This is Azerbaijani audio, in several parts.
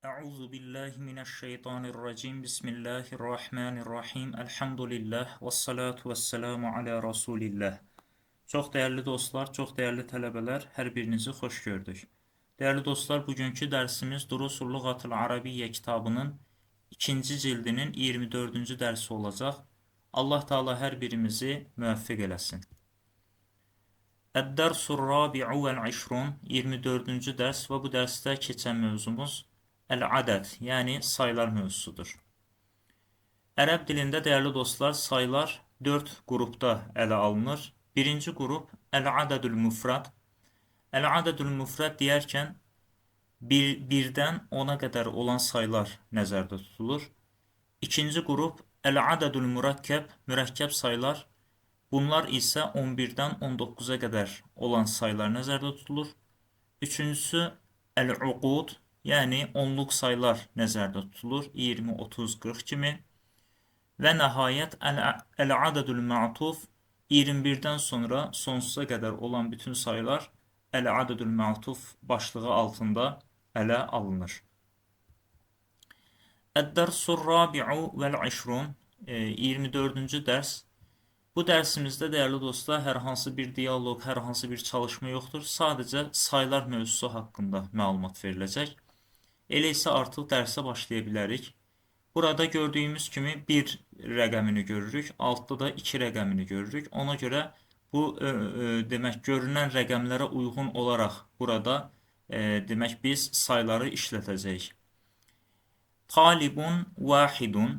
Euzu billahi mineşşeytanirracim. Bismillahirrahmanirrahim. Elhamdülillah ve salatu vesselamu ala Resulillah. Çox dəyərli dostlar, çox dəyərli tələbələr, hər birinizi xoş gördük. Dəyərli dostlar, bugünkü dərsimiz Durusul Lugatul Arabiyyə kitabının 2-ci cildinin 24-cü dərsi olacaq. Allah Taala hər birimizi müvəffəq eləsin. Əd-Dərsul Rabi'u vəl-İşrun 24-cü dərs və bu dərsdə keçən mövzumuz Əl-Adəd, yəni saylar mövzusudur. Ərəb dilində, dəyərli dostlar, saylar 4 qrupda ələ alınır. Birinci qrup Əl-Adədül Müfrad. Əl-Adədül Müfrad deyərkən birdən 10-a qədər olan saylar nəzərdə tutulur. İkinci qrup Əl-Adədül Mürəkkəb, mürəkkəb saylar. Bunlar isə 11-dən 19-a qədər olan saylar nəzərdə tutulur. Üçüncüsü Əl-Uqud, yəni onluq saylar nəzərdə tutulur, 20, 30, 40 kimi. Və nəhayət Əl-Adədül Ma'tuf, 21-dən sonra sonsuza qədər olan bütün saylar Əl-Adədül Ma'tuf başlığı altında ələ alınır. Əd-Dərsul Rabi'u vəl-İşrun 24-cü dərs. Bu dərsimizdə, dəyərli dostlar, hər hansı bir diyaloq, hər hansı bir çalışma yoxdur. Sadəcə saylar mövzusu haqqında məlumat veriləcək. Elə isə artıq dərsə başlaya bilərik. Burada gördüyümüz kimi 1 rəqəmini görürük, altda da 2 rəqəmini görürük. Ona görə bu demək görünən rəqəmlərə uyğun olaraq burada demək biz sayları işlətəcəyik. Talibun vahidun,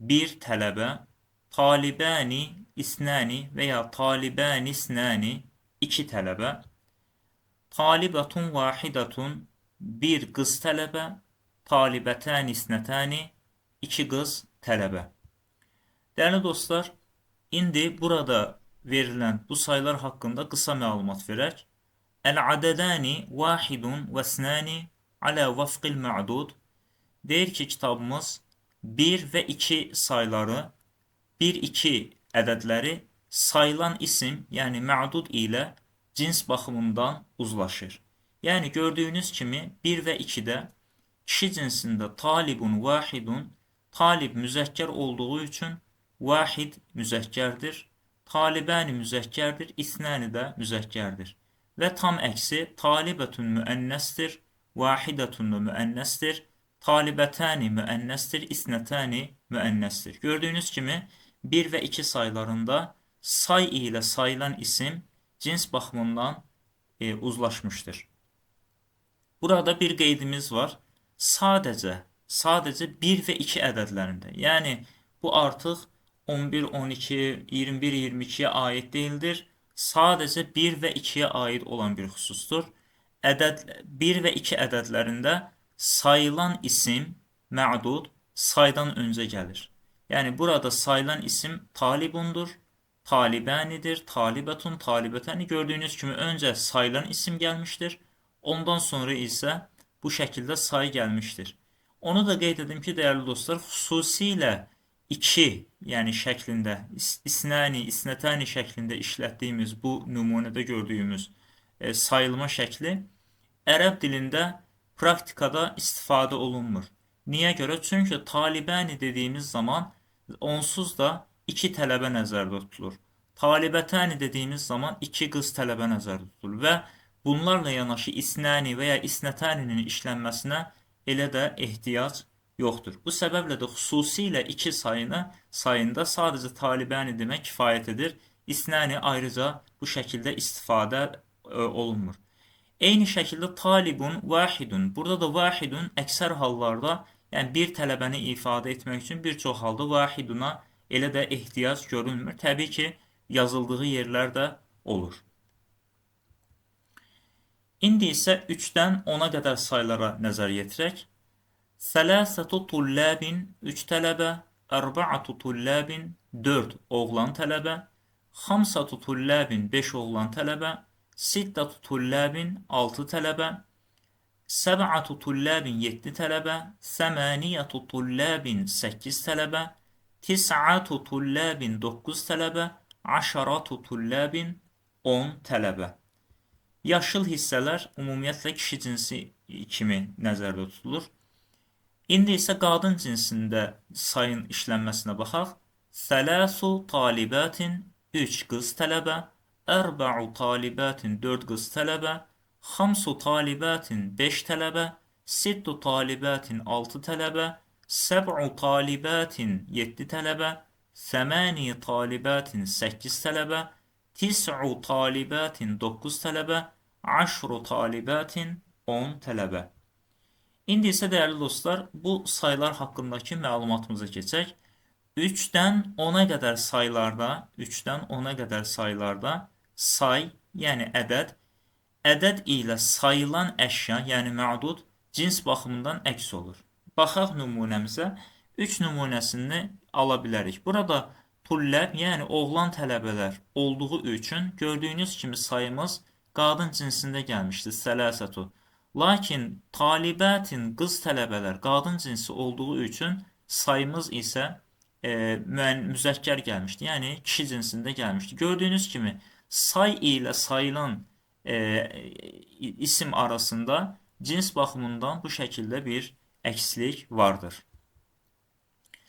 bir tələbə, talibəni isnəni və ya talibəni isnəni, 2 tələbə, talibatun vahidatun, bir qız tələbə, talibətən isnətəni, 2 qız tələbə. Dəyərli dostlar, indi burada verilən bu saylar haqqında qısa məlumat verək. Əl-adədəni vahidun və snəni alə vəfqil ma'dud. Deyir ki, kitabımız 1 və 2 sayları, 1-2 ədədləri sayılan isim, yəni ma'dud ilə cins baxımından uzlaşır. Yəni gördüyünüz kimi 1 və 2-də kişi cinsində talibun vahidun, talib müzəkkər olduğu üçün vahid müzəkkərdir, talibəni müzəkkərdir, isnəni də müzəkkərdir. Və tam əksi talibətun müənnəsdir, vahidatun da müənnəsdir, talibətəni müənnəsdir, isnətəni müənnəsdir. Gördüyünüz kimi 1 və 2 saylarında say ilə sayılan isim cins baxımından uzlaşmışdır. Burada bir qeydimiz var. Sadəcə 1 və 2 ədədlərində. Yəni bu artıq 11, 12, 21, 22-yə aid deyildir. Sadəcə 1 və 2-yə aid olan bir xüsusdur. 1 və 2 ədədlərində sayılan isim, ma'dud, saydan öncə gəlir. Yəni burada sayılan isim talibundur, talibənidir, talibətun, talibətəni. Gördüyünüz kimi öncə sayılan isim gəlmişdir. Ondan sonra isə bu şəkildə say gəlmişdir. Onu da qeyd edim ki, dəyərli dostlar, xüsusilə 2, yəni şəklində, isnəni, isnətəni şəklində işlətdiyimiz bu nümunədə gördüyümüz sayılma şəkli ərəb dilində praktikada istifadə olunmur. Niyə görə? Çünki talibəni dediyimiz zaman onsuz da 2 tələbə nəzərdə tutulur. Talibətəni dediyimiz zaman 2 qız tələbə nəzərdə tutulur və bunlarla yanaşı isnəni və ya isnətəninin işlənməsinə elə də ehtiyac yoxdur. Bu səbəblə də xüsusilə 2 sayında sadəcə talibəni demək kifayət edir. İsnəni ayrıca bu şəkildə istifadə olunmur. Eyni şəkildə talibun vahidun. Burada da vahidun əksər hallarda, yəni bir tələbəni ifadə etmək üçün bir çox halda vahiduna elə də ehtiyac görülmür. Təbii ki, yazıldığı yerlər də olur. İndi isə 3-dən 10-a qədər saylara nəzər yetirək. Sələsətu tullabin, 3 tələbə, ərba'atu tullabin, 4 oğlan tələbə, xamsatu tullabin, 5 oğlan tələbə, sittatu tullabin, 6 tələbə, səb'atu tullabin, 7 tələbə, səmaniyatu tullabin, 8 tələbə, tis'atu tullabin, 9 tələbə, aşaratu tullabin, 10 tələbə. Yaşıl hissələr ümumiyyətlə kişi cinsi kimi nəzərdə tutulur. İndi isə qadın cinsində sayın işlənməsinə baxaq. Sələsu talibatin 3 qız tələbə, ərba'u talibatin 4 qız tələbə, xamsu talibatin 5 tələbə, sittu talibatin 6 tələbə, səb'u talibatin 7 tələbə, səmani talibatin 8 tələbə, tis'u talibatin 9 tələbə, aşru talibatin 10 tələbə. İndi isə dəyərli dostlar, bu saylar haqqındakı məlumatımıza keçək. 3-dən 10-a qədər saylarda, 3-dən 10-a qədər saylarda say, yəni ədəd ilə sayılan əşya, yəni mə'dud cins baxımından əks olur. Baxaq nümunəmizə. 3 nümunəsini ala bilərik. Burada tulləb, yəni oğlan tələbələr olduğu üçün gördüyünüz kimi sayımız qadın cinsində gəlmişdir. Sələsətu. Lakin talibətin qız tələbələr qadın cinsi olduğu üçün sayımız isə müzəkkər gəlmişdi. Yəni kişi cinsində gəlmişdi. Gördüyünüz kimi say ilə sayılan isim arasında cins baxımından bu şəkildə bir əkslik vardır.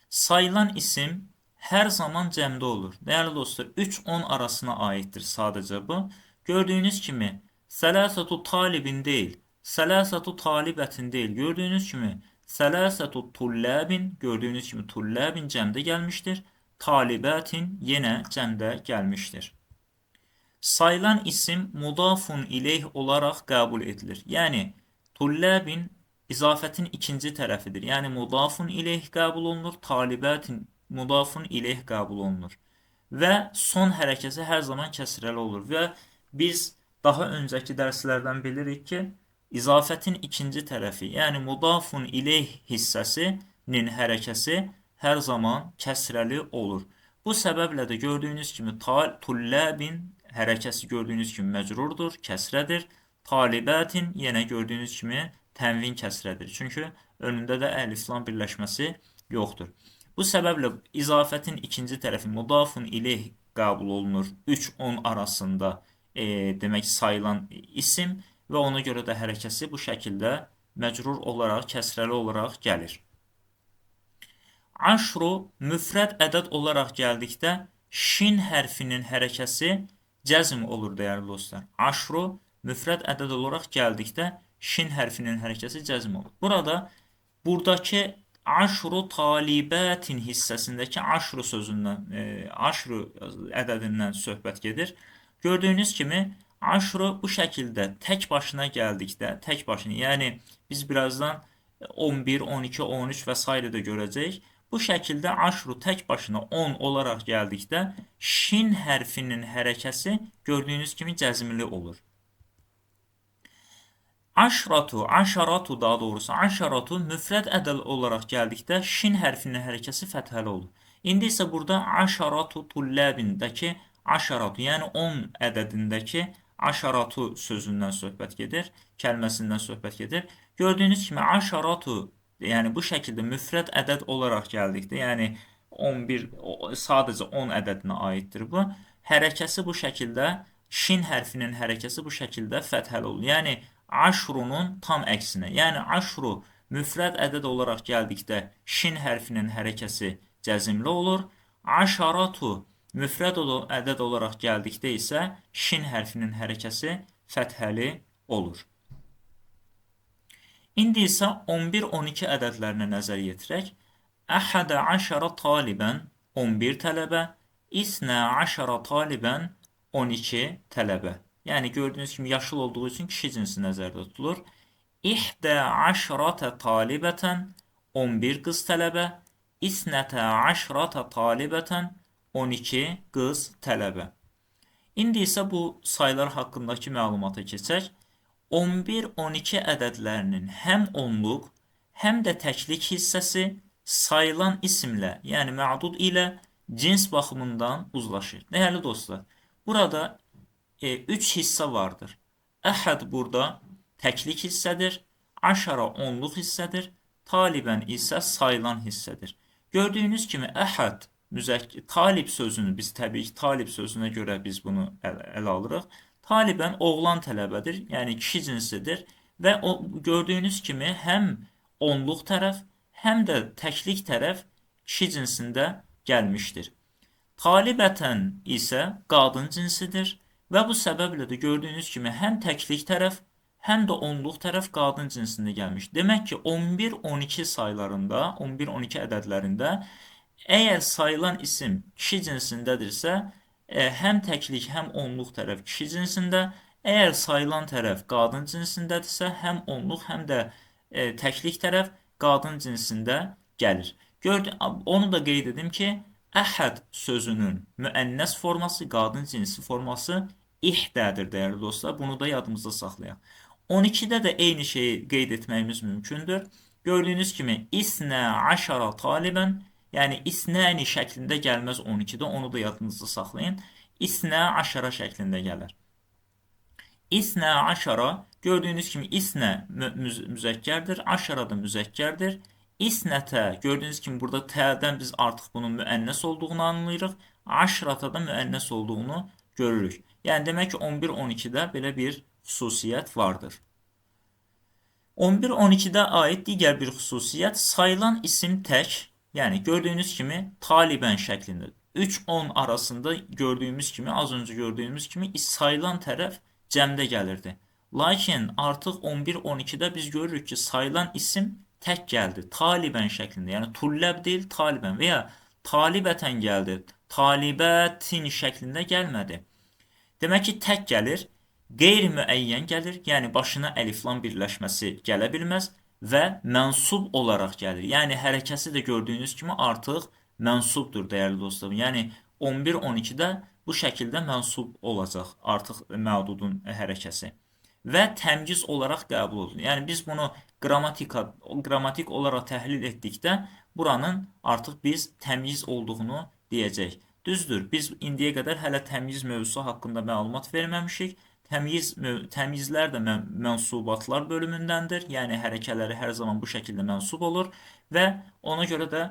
Sayılan isim hər zaman cəmdə olur. Dəyərli dostlar, 3-10 arasına aiddir sadəcə bu. Gördüyünüz kimi sələsətu talibin deyil, sələsətu talibətin deyil. Gördüyünüz kimi sələsətu tulləbin, gördüyünüz kimi tulləbin cəmdə gəlmişdir. Talibətin yenə cəmdə gəlmişdir. Sayılan isim mudafun ileyh olaraq qəbul edilir. Yəni tulləbin izafətin ikinci tərəfidir. Yəni mudafun ileyh qəbul olunur, talibətin mudafun ileyh qəbul olunur. Və son hərəkəsi hər zaman kəsrəli olur. Və biz daha öncəki dərslərdən bilirik ki, izafətin ikinci tərəfi, yəni mudafun ileyh hissəsinin hərəkəsi hər zaman kəsrəli olur. Bu səbəblə də gördüyünüz kimi tulləbin hərəkəsi gördüyünüz kimi məcrurdur, kəsrədir. Talibətin yenə gördüyünüz kimi tənvin kəsrədir. Çünki önündə də əliflam birləşməsi yoxdur. Bu səbəblə izafətin ikinci tərəfi mudafun ileyh qəbul olunur. 3-10 arasında demək sayılan isim və ona görə də hərəkəsi bu şəkildə məcrur olaraq, kəsrəli olaraq gəlir. Aşru müfrəd ədəd olaraq gəldikdə şin hərfinin hərəkəsi cəzm olur, dəyərli dostlar. Aşru müfrəd ədəd olaraq gəldikdə şin hərfinin hərəkəsi cəzm olur. Buradakı aşru talibətin hissəsindəki aşru sözündən, aşru ədədindən söhbət gedir. Gördüyünüz kimi aşru bu şəkildə tək başına gəldikdə, tək başına, yəni biz birazdan 11, 12, 13 və s. də görəcəyik. Bu şəkildə aşru tək başına 10 olaraq gəldikdə şin hərfinin hərəkəsi gördüyünüz kimi cəzmli olur. Aşratu, aşaratu daha doğrusu aşaratu müfrəd ədəd olaraq gəldikdə şin hərfinin hərəkəsi fəthəli olur. İndi isə burada aşaratu tulləbindəki aşaratu, yəni 10 ədədindəki aşaratu sözündən söhbət gedir, kəlməsindən söhbət gedir. Gördüyünüz kimi aşaratu, yəni bu şəkildə müfrəd ədəd olaraq gəldikdə, yəni 11, sadəcə 10 ədədinə aiddir bu. Hərəkəsi bu şəkildə, şin hərfinin hərəkəsi bu şəkildə fəthəli olur. Yəni aşrunun tam əksinə. Yəni aşru müfrəd ədəd olaraq gəldikdə şin hərfinin hərəkəsi cəzimli olur. Aşaratu müfrəd ədəd olaraq gəldikdə isə şin hərfinin hərəkəsi fəthəli olur. İndi isə 11-12 ədədlərinə nəzər yetirək. Əhədə aşara talibən 11 tələbə, İsnə aşara talibən 12 tələbə. Yəni gördüyünüz kimi yaşıl olduğu üçün kişi cinsi nəzərdə tutulur. İhdə aşrata talibətən 11 qız tələbə, İsnətə aşrata talibətən 12 qız tələbə. İndi isə bu saylar haqqındakı məlumata keçək. 11-12 ədədlərinin həm onluq, həm də təklik hissəsi sayılan isimlə, yəni mə'dud ilə cins baxımından uzlaşır. Dəyərli dostlar, burada 3 hissə vardır. Əhəd burada təklik hissədir, aşara onluq hissədir, talibən isə sayılan hissədir. Gördüyünüz kimi əhəd talib sözünü biz təbii ki, talib sözünə görə biz bunu ələ alırıq. Talibən oğlan tələbədir, yəni kişi cinsidir və gördüyünüz kimi həm onluq tərəf, həm də təklik tərəf kişi cinsində gəlmişdir. Talibətən isə qadın cinsidir və bu səbəblə də gördüyünüz kimi həm təklik tərəf, həm də onluq tərəf qadın cinsində gəlmiş. Demək ki, 11-12 saylarında, 11-12 ədədlərində əgər sayılan isim kişi cinsindədirsə, həm təklik, həm onluq tərəf kişi cinsində, əgər sayılan tərəf qadın cinsindədirsə, həm onluq, həm də təklik tərəf qadın cinsində gəlir. Onu da qeyd edim ki, əhəd sözünün müənnəs forması, qadın cinsi forması ihdədir, dəyərli dostlar. Bunu da yadımızda saxlayaq. 12-də də eyni şeyi qeyd etməyimiz mümkündür. Gördüyünüz kimi, isnə aşara talibən, yəni isnəni şəklində gəlməz 12-də, onu da yadınızda saxlayın. İsnə aşara şəklində gəlir. İsnə aşara, gördüyünüz kimi isnə müzəkkərdir, aşara da müzəkkərdir. İsnətə, gördüyünüz kimi burada tədən biz artıq bunun müənnəs olduğunu anlayırıq. Aşrata da müənnəs olduğunu görürük. Yəni demək ki, 11-12-də belə bir xüsusiyyət vardır. 11-12-də aid digər bir xüsusiyyət sayılan isim tək, yəni gördüyünüz kimi talibən şəklində. 3-10 arasında gördüyümüz kimi, az öncə gördüyümüz kimi sayılan tərəf cəmdə gəlirdi. Lakin artıq 11-12-də biz görürük ki, sayılan isim tək gəldi. Talibən şəklində, yəni tulləb deyil, talibən və ya talibətən gəldi. Talibətin şəklində gəlmədi. Demək ki, tək gəlir, qeyri-müəyyən gəlir, yəni başına əliflam birləşməsi gələ bilməz və mənsub olaraq gəlir. Yəni hərəkəsi də gördüyünüz kimi artıq mənsubdur, dəyərli dostlarım. Yəni 11-12-də bu şəkildə mənsub olacaq artıq mədudun hərəkəsi və təmyiz olaraq qəbul olunur. Yəni biz bunu qrammatik olaraq təhlil etdikdə buranın artıq biz təmyiz olduğunu deyəcək. Düzdür, biz indiyə qədər hələ təmyiz mövzusu haqqında məlumat verməmişik. Təmyizlər də mənsubatlar bölümündəndir. Yəni hərəkələri hər zaman bu şəkildə mənsub olur və ona görə də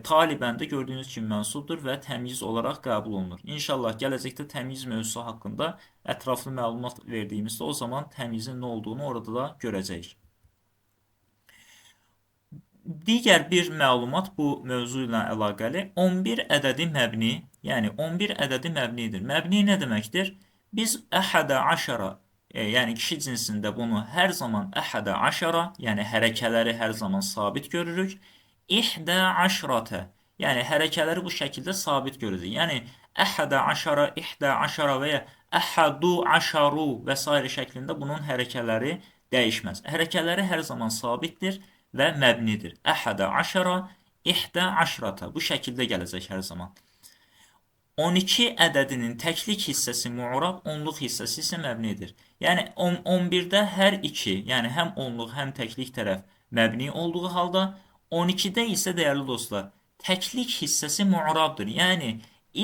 talibən də gördüyünüz kimi mənsubdur və təmyiz olaraq qəbul olunur. İnşallah gələcəkdə təmyiz mövzusu haqqında ətraflı məlumat verdiyimizdə o zaman təmyizin nə olduğunu orada da görəcəyik. Digər bir məlumat bu mövzu ilə əlaqəli 11 ədədi məbni, yəni 11 ədədi məbnidir. Məbni nə deməkdir? Biz əhədə aşara, yəni kişi cinsində bunu hər zaman əhədə aşara, yəni hərəkələri hər zaman sabit görürük. İhdə aşratə, yəni hərəkələri bu şəkildə sabit görürük. Yəni əhədə aşara, ihdə aşara və ya əhədu aşaru və s. şəklində bunun hərəkələri dəyişməz. Hərəkələri hər zaman sabitdir və məbnidir. Əhədə aşara, ihdə aşrata. Bu şəkildə gələcək hər zaman. 12 ədədinin təklik hissəsi mu'rab, onluq hissəsi isə məbnidir. Yəni 11-də hər iki, yəni həm onluq, həm təklik tərəf məbni olduğu halda 12-də isə dəyərli dostlar, təklik hissəsi mu'rabdır. Yəni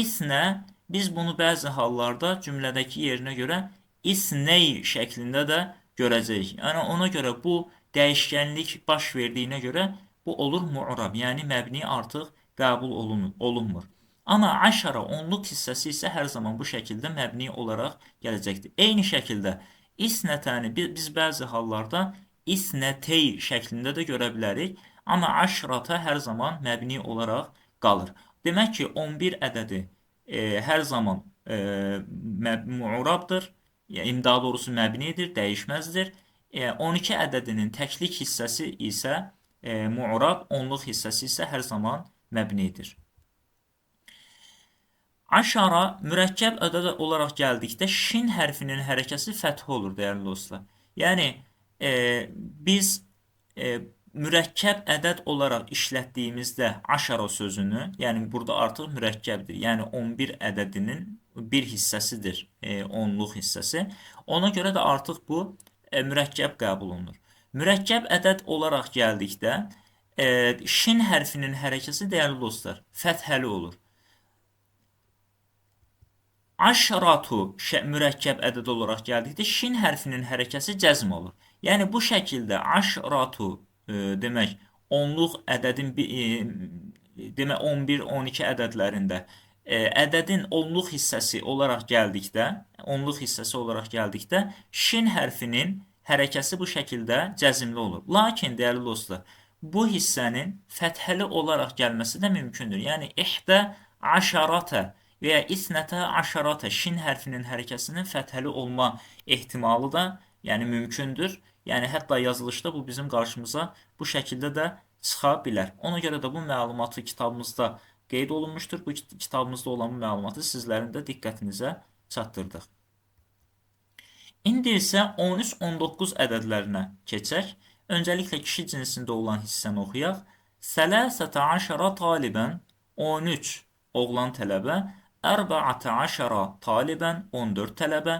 isnə, biz bunu bəzi hallarda cümlədəki yerinə görə isney şəklində də görəcəyik. Yəni ona görə bu dəyişkənlik baş verdiyinə görə bu olur mu'rab, yəni məbni artıq qəbul olunmur. Amma aşara, onluq hissəsi isə hər zaman bu şəkildə məbni olaraq gələcəkdir. Eyni şəkildə isnətəni biz bəzi hallarda isnətey şəklində də görə bilərik. Amma aşrata hər zaman məbni olaraq qalır. Demək ki, 11 ədədi hər zaman mu'rabdır, yəni daha doğrusu məbnidir, dəyişməzdir. 12 ədədinin təklik hissəsi isə mu'rab, onluq hissəsi isə hər zaman məbnidir. Aşara mürəkkəb ədəd olaraq gəldikdə şin hərfinin hərəkəsi fəthə olur, dəyərli dostlar. Yəni biz mürəkkəb ədəd olaraq işlətdiyimizdə aşara sözünü, yəni burada artıq mürəkkəbdir. Yəni 11 ədədinin bir hissəsidir, onluq hissəsi. Ona görə də artıq bu mürəkkəb qəbul olunur. Mürəkkəb ədəd olaraq gəldikdə şin hərfinin hərəkəsi, dəyərli dostlar, fəthəli olur. Aşratu mürəkkəb ədəd olaraq gəldikdə şin hərfinin hərəkəsi cəzm olur. Yəni bu şəkildə aşratu demək onluq ədədin demək 11-12 ədədlərində ədədin onluq hissəsi olaraq gəldikdə şin hərfinin hərəkəsi bu şəkildə cəzmli olur. Lakin dəyərli dostlar, bu hissənin fəthəli olaraq gəlməsi də mümkündür. Yəni ihdə aşarata və ya isnətə aşarata şin hərfinin hərəkəsinin fəthəli olma ehtimalı da yəni mümkündür. Yəni hətta yazılışda bu bizim qarşımıza bu şəkildə də çıxa bilər. Ona görə də bu məlumatı kitabımızda qeyd olunmuşdur. Bu kitabımızda olan bu məlumatı sizlərin də diqqətinizə çatdırdıq. İndi isə 13-19 ədədlərinə keçək. Öncəliklə kişi cinsində olan hissəni oxuyaq. Sələsətə aşara talibən 13 oğlan tələbə, ərba'ətə aşara talibən 14 tələbə,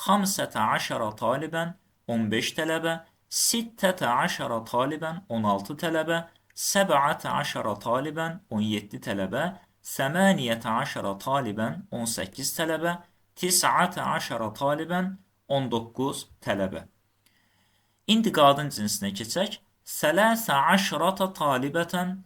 xamsətə aşara talibən 15 tələbə, sittətə aşara talibən 16 tələbə, səb'ətə aşara talibən 17 tələbə, səməniyyətə aşara talibən 18 tələbə, tis'ətə aşara talibən 19 tələbə. İndi qadın cinsinə keçək. Sələsə aşrata talibətən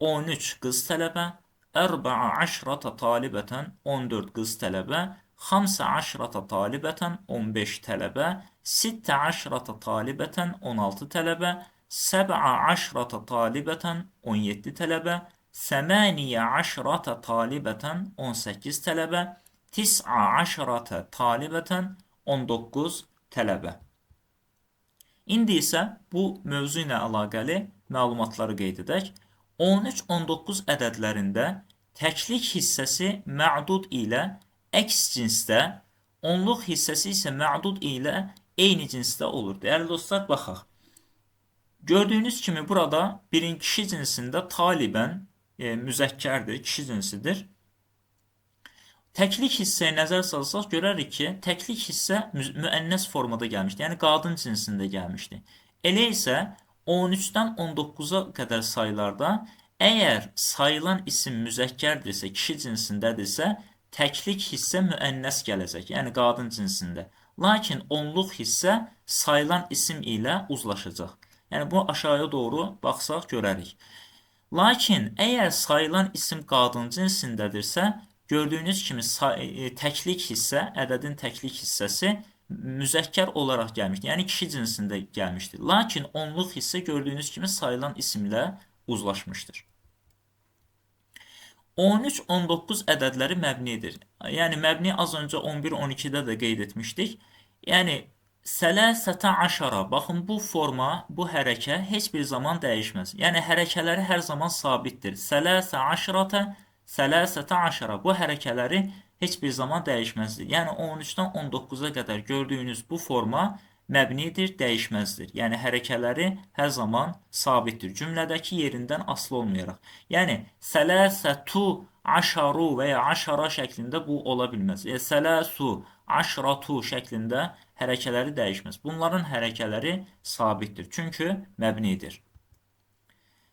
13 qız tələbə, ərbəə aşrata talibətən 14 qız tələbə, xamsə aşrata talibətən 15 tələbə, sittə aşrata talibətən 16 tələbə, səbə aşrata talibətən 17 tələbə, səməniyə aşrata talibətən 18 tələbə, tis'a aşrata talibətən 19 tələbə. İndi isə bu mövzu ilə əlaqəli məlumatları qeyd edək. 13-19 ədədlərində təklik hissəsi mə'dud ilə əks cinsdə, onluq hissəsi isə mə'dud ilə eyni cinsdə olur. Dəyərli dostlar, baxaq. Gördüyünüz kimi burada birinci kişi cinsində talibən müzəkkərdir, kişi cinsidir. Təklik hissəyə nəzər salsaq görərik ki, təklik hissə müənnəs formada gəlmişdi, yəni qadın cinsində gəlmişdi. Elə isə 13-dən 19-a qədər sayılarda əgər sayılan isim müzəkkərdirsə, kişi cinsindədirsə, təklik hissə müənnəs gələcək, yəni qadın cinsində. Lakin onluq hissə sayılan isim ilə uzlaşacaq. Yəni bu aşağıya doğru baxsaq görərik. Lakin əgər sayılan isim qadın cinsindədirsə, gördüyünüz kimi təklik hissə, ədədin təklik hissəsi müzəkkər olaraq gəlmişdir. Yəni kişi cinsində gəlmişdir. Lakin onluq hissə gördüyünüz kimi sayılan isimlə uzlaşmışdır. 13-19 ədədləri məbnidir. Yəni məbni az öncə 11-12-də də qeyd etmişdik. Yəni sələsətə aşara. Baxın bu forma, bu hərəkə heç bir zaman dəyişməz. Yəni hərəkələri hər zaman sabitdir. Sələsə aşrata, sələsətə aşara. Bu hərəkələri heç bir zaman dəyişməzdir. Yəni 13-dən 19-a qədər gördüyünüz bu forma məbnidir, dəyişməzdir. Yəni hərəkələri hər zaman sabitdir. Cümlədəki yerindən asılı olmayaraq. Yəni sələsətu aşaru və ya aşara şəklində bu ola bilməz. Sələsu aşratu şəklində hərəkələri dəyişməz. Bunların hərəkələri sabitdir. Çünki məbnidir.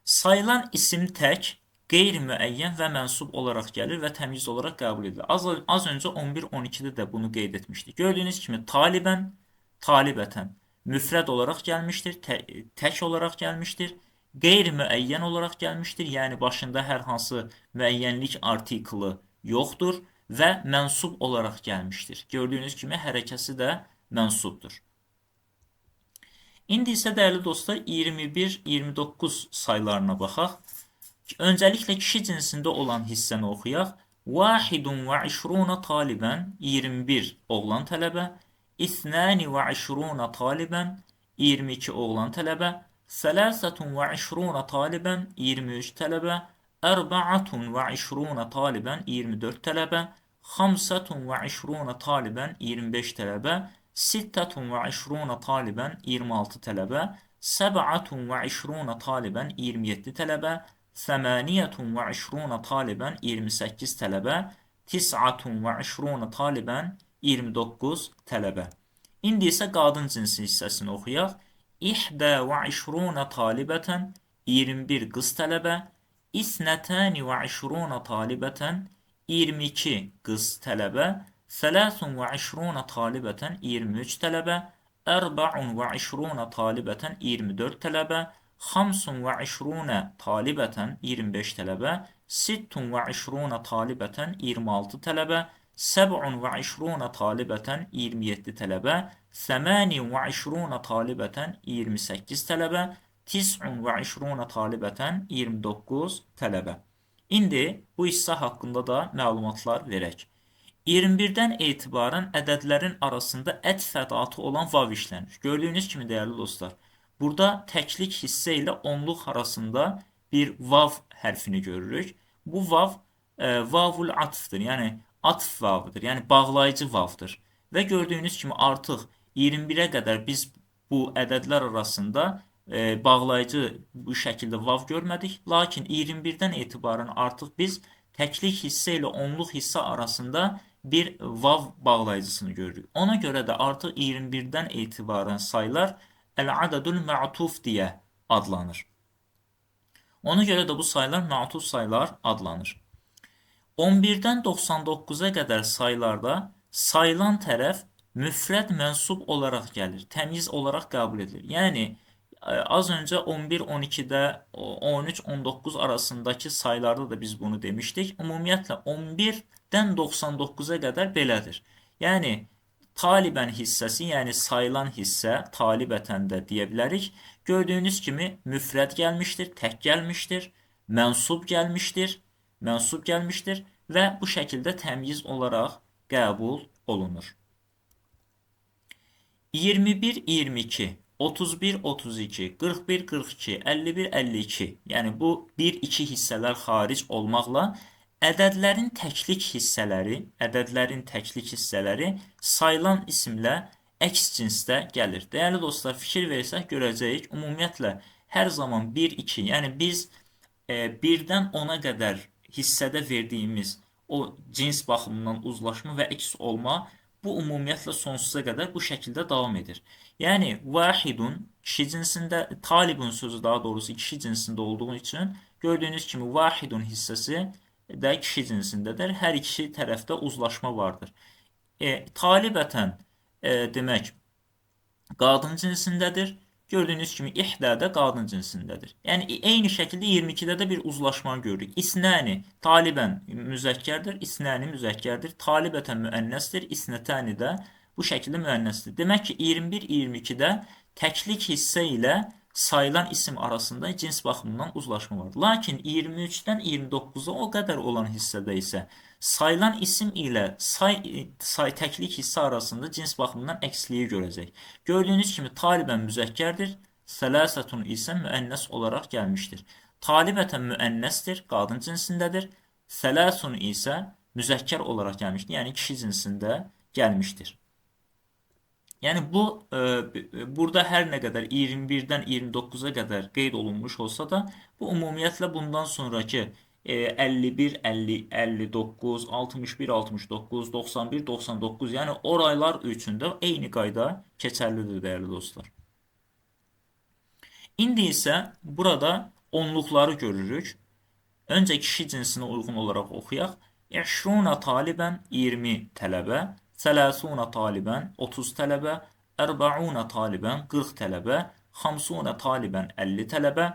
Sayılan isim tək, qeyri-müəyyən və mənsub olaraq gəlir və təmyiz olaraq qəbul edilir. Az öncə 11-12-də də bunu qeyd etmişdik. Gördüyünüz kimi talibən, talibətən müfrəd olaraq gəlmişdir, tək olaraq gəlmişdir, qeyri-müəyyən olaraq gəlmişdir, yəni başında hər hansı müəyyənlik artiklı yoxdur və mənsub olaraq gəlmişdir. Gördüyünüz kimi hərəkəsi də mənsubdur. İndi isə dəyərli dostlar 21-29 saylarına baxaq. Öncəliklə kişi cinsində olan hissəni oxuyaq. Vahidun və işruna talibən 21 oğlan tələbə, İthnani və işruna talibən 22 oğlan tələbə, Sələsətun və işruna talibən 23 tələbə, Ərba'atun və işruna talibən 24 tələbə, Xamsətun və işruna talibən 25 tələbə, Sittətun və işruna talibən 26 tələbə, Səb'atun və işruna talibən 27 tələbə, Səməniyyətun və işruna talibən 28 tələbə, Tis'atun və işruna talibən 29 tələbə. İndi isə qadın cinsi hissəsini oxuyaq. İhdə və işruna talibətən 21 qız tələbə, İsnətəni və işruna talibətən 22 qız tələbə, Sələsun və işruna talibətən 23 tələbə, Ərba'un və işruna talibətən 24 tələbə, Xamsun və işruna talibətən 25 tələbə, Sittun və işruna talibətən 26 tələbə, Səb'un və işruna talibətən 27 tələbə, Səmənin və işruna talibətən 28 tələbə, 29 talibətən 29 tələbə. İndi bu hissə haqqında da məlumatlar verək. 21-dən etibarən ədədlərin arasında ədəd ədatı olan vav işlənir. Gördüyünüz kimi dəyərli dostlar, burada təklik hissə ilə onluq arasında bir vav hərfini görürük. Bu vav vavul atfdır, yəni atf vavıdır, yəni bağlayıcı vavdır. Və gördüyünüz kimi artıq 21-ə qədər biz bu ədədlər arasında bağlayıcı bu şəkildə vav görmədik. Lakin 21-dən etibarən artıq biz təklik hissə ilə onluq hissə arasında bir vav bağlayıcısını görürük. Ona görə də artıq 21-dən etibarən saylar əl-adədül mə'tuf deyə adlanır. Ona görə də bu saylar mə'tuf saylar adlanır. 11-dən 99-a qədər saylarda sayılan tərəf müfrəd mənsub olaraq gəlir, təmiz olaraq qəbul edilir. Yəni, az öncə 11, 12-də, 13, 19 arasındakı saylarda da biz bunu demişdik. Ümumiyyətlə 11-dən 99-a qədər belədir. Yəni, talibən hissəsi, yəni sayılan hissə, talibətən də deyə bilərik. Gördüyünüz kimi müfrəd gəlmişdir, tək gəlmişdir, mənsub gəlmişdir və bu şəkildə təmyiz olaraq qəbul olunur. 21, 22, 31, 32, 41, 42, 51, 52, yəni bu 1-2 hissələr xaric olmaqla ədədlərin təklik hissələri sayılan isimlə əks cinsdə gəlir. Dəyərli dostlar, fikir versək görəcəyik, ümumiyyətlə hər zaman 1-2, yəni biz 1-dən 10-a qədər hissədə verdiyimiz o cins baxımından uzlaşma və əks olma bu ümumiyyətlə sonsuza qədər bu şəkildə davam edir. Yəni, vahidun kişi cinsində, talibun sözü daha doğrusu kişi cinsində olduğu üçün gördüyünüz kimi vahidun hissəsi də kişi cinsindədir. Hər iki tərəfdə uzlaşma vardır. Talibətən demək qadın cinsindədir. Gördüyünüz kimi ihdə də qadın cinsindədir. Yəni, eyni şəkildə 22-də də bir uzlaşma görürük. İsnəni, talibən müzəkkərdir, isnəni müzəkkərdir, talibətən müənnəsdir, isnətəni də bu şəkildə müənnəsdir. Demək ki, 21-22-də təklik hissə ilə sayılan isim arasında cins baxımından uzlaşma var. Lakin 23-dən 29-a o qədər olan hissədə isə sayılan isim ilə təklik hissə arasında cins baxımından əksliyi görəcək. Gördüyünüz kimi talibən müzəkkərdir, sələsətun isə müənnəs olaraq gəlmişdir. Talibətən müənnəsdir, qadın cinsindədir, sələsun isə müzəkkər olaraq gəlmişdir, yəni kişi cinsində gəlmişdir. Yəni bu burada hər nə qədər 21-dən 29-a qədər qeyd olunmuş olsa da, bu ümumiyyətlə bundan sonraki 51, 50, 59, 61, 69, 91, 99, yəni oraylar üçün də eyni qayda keçərlidir dəyərli dostlar. İndi isə burada onluqları görürük. Öncə kişi cinsinə uyğun olaraq oxuyaq. 20 talibən 20 tələbə. 30 talibən 30 tələbə, 40 talibən 40 tələbə, 50 talibən 50 tələbə.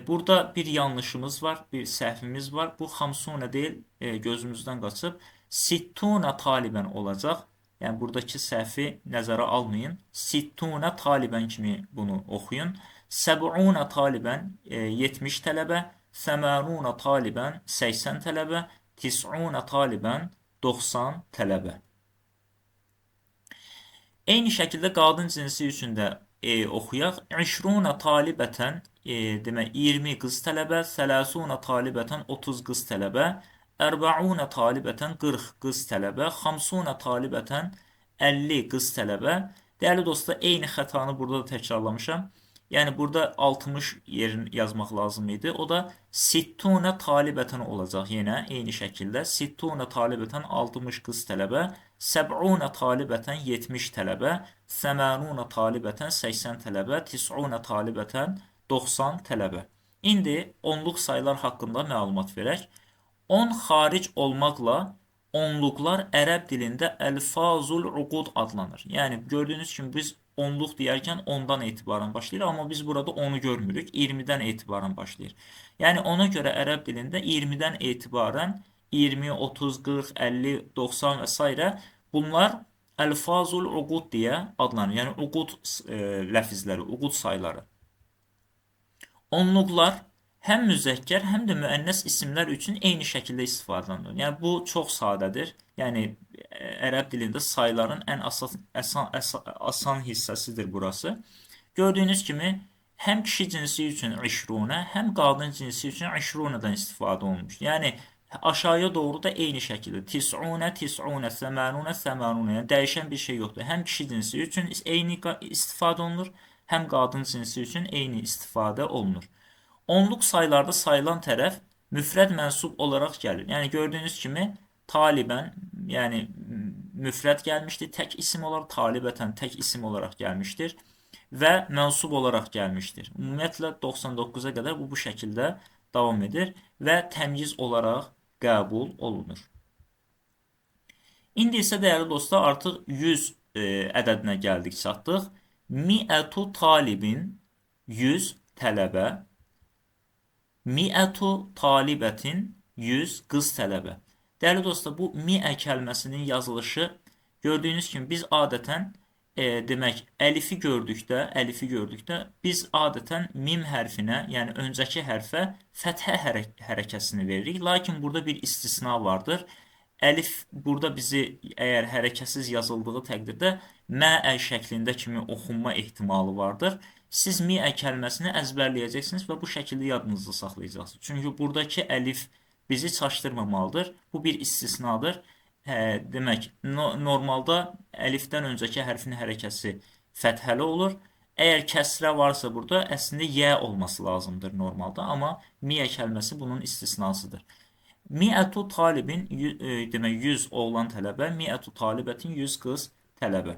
Burada bir yanlışımız var, bir səhvimiz var. Bu 50 deyil, gözümüzdən qaçıb. 60 talibən olacaq. Yəni buradakı səhvi nəzərə almayın. 60 talibən kimi bunu oxuyun. 70 talibən 70 tələbə, 80 talibən 80 tələbə, 90 talibən 90 tələbə. Eyni şəkildə qadın cinsi üçün də oxuyaq. 20 talibətən demək 20 qız tələbə, 30 talibətən 30 qız tələbə, 40 talibətən 40 qız tələbə, 50 talibətən 50 qız tələbə. Dəyərli dostlar, eyni xətanı burada da təkrarlamışam. Yəni burada 60 yerini yazmaq lazım idi. O da 60 talibətən olacaq yenə eyni şəkildə. 60 talibətən 60 qız tələbə, 70 talibətən 70 tələbə, 80 talibətən 80 tələbə, 90 talibətən 90 tələbə. İndi onluq sayılar haqqında məlumat verək. 10 xaric olmaqla onluqlar ərəb dilində əlfazul uqud adlanır. Yəni gördüyünüz kimi biz onluq deyərkən 10-dan etibarən başlayır, amma biz burada 10-u görmürük, 20-dən etibarən başlayır. Yəni ona görə ərəb dilində 20-dən etibarən 20, 30, 40, 50, 90 və s. bunlar əlfazul uqud deyə adlanır. Yəni uqud ləfizləri, uqud sayları. Onluqlar həm müzəkkər, həm də müənnəs isimlər üçün eyni şəkildə istifadə olunur. Yəni bu çox sadədir. Yəni ərəb dilində sayların ən asan hissəsidir burası. Gördüyünüz kimi həm kişi cinsi üçün işrunə, həm qadın cinsi üçün işrunədən istifadə olunmuş. Yəni aşağıya doğru da eyni şəkildə tis'unə, tis'unə, səmanunə, səmanunə. Yəni dəyişən bir şey yoxdur. Həm kişi cinsi üçün eyni istifadə olunur, həm qadın cinsi üçün eyni istifadə olunur. Onluq saylarda sayılan tərəf müfrəd mənsub olaraq gəlir. Yəni gördüyünüz kimi talibən, yəni müfrəd gəlmişdir, tək isim olaraq, talibətən tək isim olaraq gəlmişdir və mənsub olaraq gəlmişdir. Ümumiyyətlə 99-a qədər bu şəkildə davam edir və təmyiz olaraq qəbul olunur. İndi isə dəyərli dostlar artıq 100 ədədinə gəldik, çatdıq. Mi'atu talibin 100 tələbə, mi'atu talibətin 100 qız tələbə. Dəyərli dostlar, bu mi'ə kəlməsinin yazılışı gördüyünüz kimi biz adətən demək əlifi gördükdə biz adətən mim hərfinə, yəni öncəki hərfə fəthə hərəkəsini veririk. Lakin burada bir istisna vardır. Əlif burada bizi əgər hərəkəsiz yazıldığı təqdirdə məə şəklində kimi oxunma ehtimalı vardır. Siz miə kəlməsini əzbərləyəcəksiniz və bu şəkildə yadınızda saxlayacaqsınız. Çünki buradakı əlif bizi çaşdırmamalıdır. Bu bir istisnadır. Demək, normalda əlifdən öncəki hərfin hərəkəsi fəthəli olur. Əgər kəsrə varsa burada, əslində yə olması lazımdır normalda, amma miə kəlməsi bunun istisnasıdır. Mi'atu talibin, demək 100 oğlan tələbə, mi'atu talibətin 100 qız tələbə.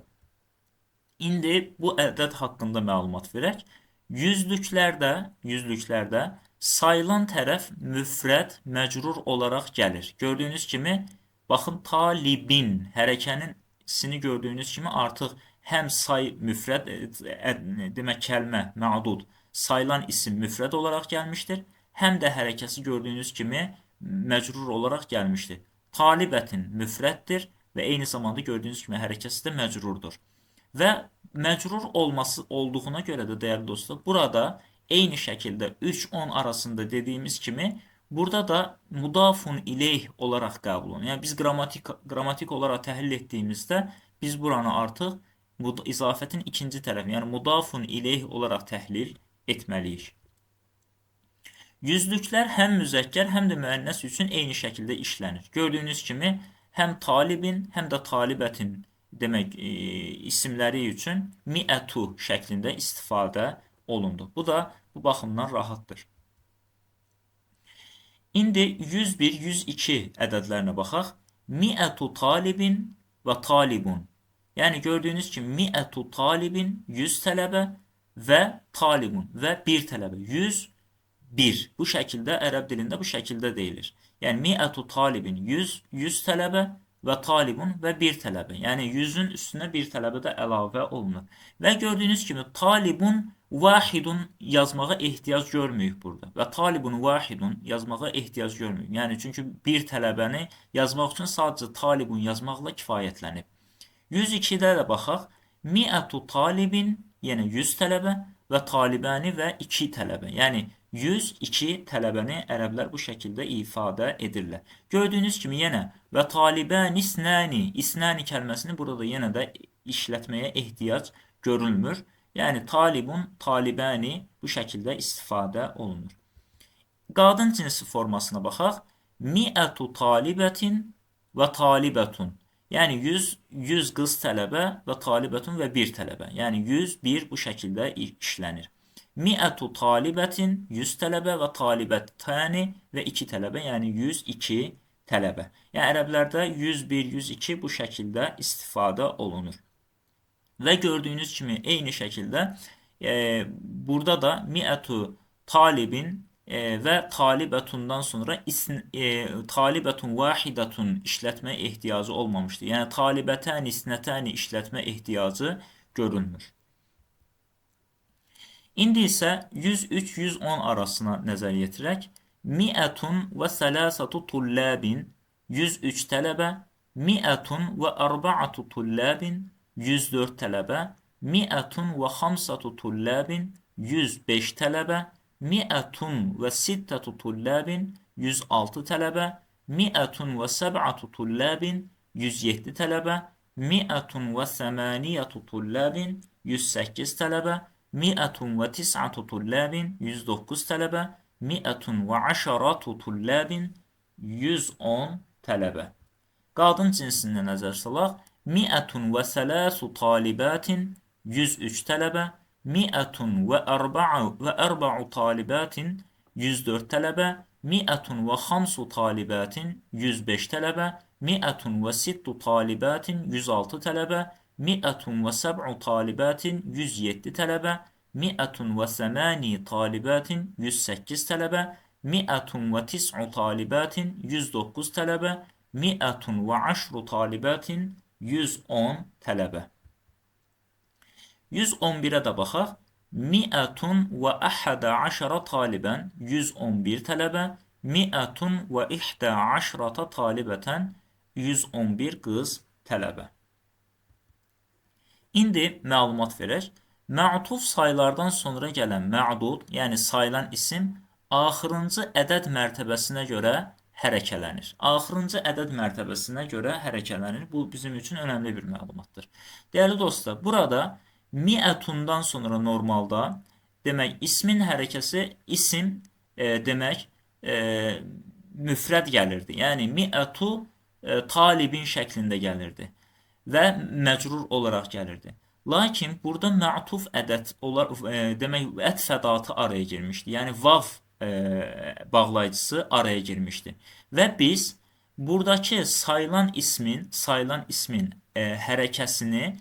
İndi bu ədəd haqqında məlumat verək. Yüzlüklərdə sayılan tərəf müfrəd, məcrur olaraq gəlir. Gördüyünüz kimi, baxın, talibin hərəkənisini gördüyünüz kimi artıq həm say müfrəd, demək kəlmə, ma'dud, sayılan isim müfrəd olaraq gəlmişdir. Həm də hərəkəsi gördüyünüz kimi məcrur olaraq gəlmişdir. Talibətin müfrəddir və eyni zamanda gördüyünüz kimi hərəkəsi də məcrurdur. Və məcrur olduğuna görə də dəyərli dostlar, burada eyni şəkildə 3-10 arasında dediyimiz kimi burada da mudafun ileyh olaraq qəbul olunur. Yəni biz qrammatik olaraq təhlil etdiyimizdə biz buranı artıq izafətin ikinci tərəfi, yəni mudafun ileyh olaraq təhlil etməliyik. Yüzlüklər həm müzəkkər, həm də müənnəs üçün eyni şəkildə işlənir. Gördüyünüz kimi həm talibin, həm də talibətin demək isimləri üçün mi'atu şəklində istifadə olundu. Bu da bu baxımdan rahatdır. İndi 101, 102 ədədlərinə baxaq. Mi'atu talibin və talibun. Yəni gördüyünüz kimi mi'atu talibin 100 tələbə və talibun və 1 tələbə. 101. Bu şəkildə ərəb dilində bu şəkildə deyilir. Yəni mi'atu talibin 100 tələbə və talibun və 1 tələbə. Yəni 100-ün üstünə 1 tələbə də əlavə olunur. Və gördüyünüz kimi talibun vahidun yazmağa ehtiyac görməyib burada. Və talibun vahidun yazmağa ehtiyac görməyib. Yəni çünki 1 tələbəni yazmaq üçün sadəcə talibun yazmaqla kifayətlənib. 102-də də baxaq. Mi'atu talibin, yəni 100 tələbə və talibəni və 2 tələbə. Yəni 102 tələbəni ərəblər bu şəkildə ifadə edirlər. Gördüyünüz kimi yenə və talibən isnəni kəlməsini burada yenə də işlətməyə ehtiyac görülmür. Yəni talibun, talibəni bu şəkildə istifadə olunur. Qadın cinsi formasına baxaq. Mi'atu talibətin və talibətun. Yəni 100 qız tələbə və talibətun və 1 tələbə. Yəni 101 bu şəkildə işlənir. Mi'atu talibətin 100 tələbə və talibətəni və 2 tələbə, yəni 102 tələbə. Yəni ərəblərdə 101, 102 bu şəkildə istifadə olunur. Və gördüyünüz kimi eyni şəkildə burada da mi'atu talibin və talibətundan sonra talibətun vahidətun işlətmə ehtiyacı olmamışdır. Yəni talibətəni, isnətəni işlətmə ehtiyacı görünmür. İndi isə 103-110 arasına nəzər yetirək. Mi'ətun və sələsatu tullabin 103 tələbə, mi'ətun və arba'atu tullabin 104 tələbə, mi'ətun və xamsatu tullabin 105 tələbə, mi'atun və sittətu tullabin 106 tələbə, mi'atun və səb'atu tullabin 107 tələbə, mi'atun və səmaniyyətu tullabin 108 tələbə, mi'atun və tis'atu tullabin 109 tələbə, mi'atun və aşaratu tullabin 110 tələbə. Qadın cinsinə nəzər salaq. Mi'atun və sələsu talibatin 103 tələbə, mi'atun və ərba'u talibatin 104 tələbə, mi'atun və xamsu talibatin 105 tələbə, mi'atun və sittu talibatin 106 tələbə, mi'atun və səb'u talibatin 107 tələbə, mi'atun və səmani talibatin 108 tələbə, mi'atun və tis'u talibatin 109 tələbə, mi'atun və aşru talibatin 110 tələbə. 111-ə də baxaq. Mi'atun və əhədə aşara talibən 111 tələbə, mi'atun və ihdə aşrata talibətən 111 qız tələbə. İndi məlumat verək. Mə'tuf sayılardan sonra gələn mə'dud, yəni sayılan isim axırıncı ədəd mərtəbəsinə görə hərəkələnir. Axırıncı ədəd mərtəbəsinə görə hərəkələnir. Bu bizim üçün önəmli bir məlumatdır. Dəyərli dostlar, burada mi'ətundan sonra normalda demək ismin hərəkəsi isim demək müfrəd gəlirdi. Yəni mi'ətu talibin şəklində gəlirdi və məcrur olaraq gəlirdi. Lakin burada mə'tuf ədəd demək ətf ədatı araya girmişdi. Yəni vav bağlayıcısı araya girmişdi. Və biz buradakı sayılan ismin hərəkəsini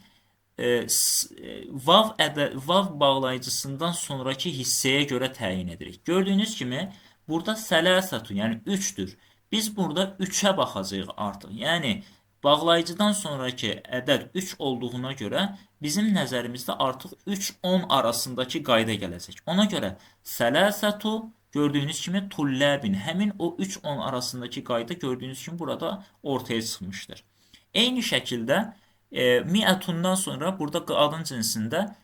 vav bağlayıcısından sonraki hissəyə görə təyin edirik. Gördüyünüz kimi burada sələsətun, yəni 3'dür. Biz burada 3'ə baxacağıq artıq. Yəni bağlayıcıdan sonraki ədəd 3 olduğuna görə bizim nəzərimizdə artıq 3-10 arasındakı qayda gələcək. Ona görə sələsətu gördüyünüz kimi tulləbin, həmin o 3-10 arasındakı qayda gördüyünüz kimi burada ortaya çıxmışdır. Eyni şəkildə mi'ətundan sonra burada qadın cinsində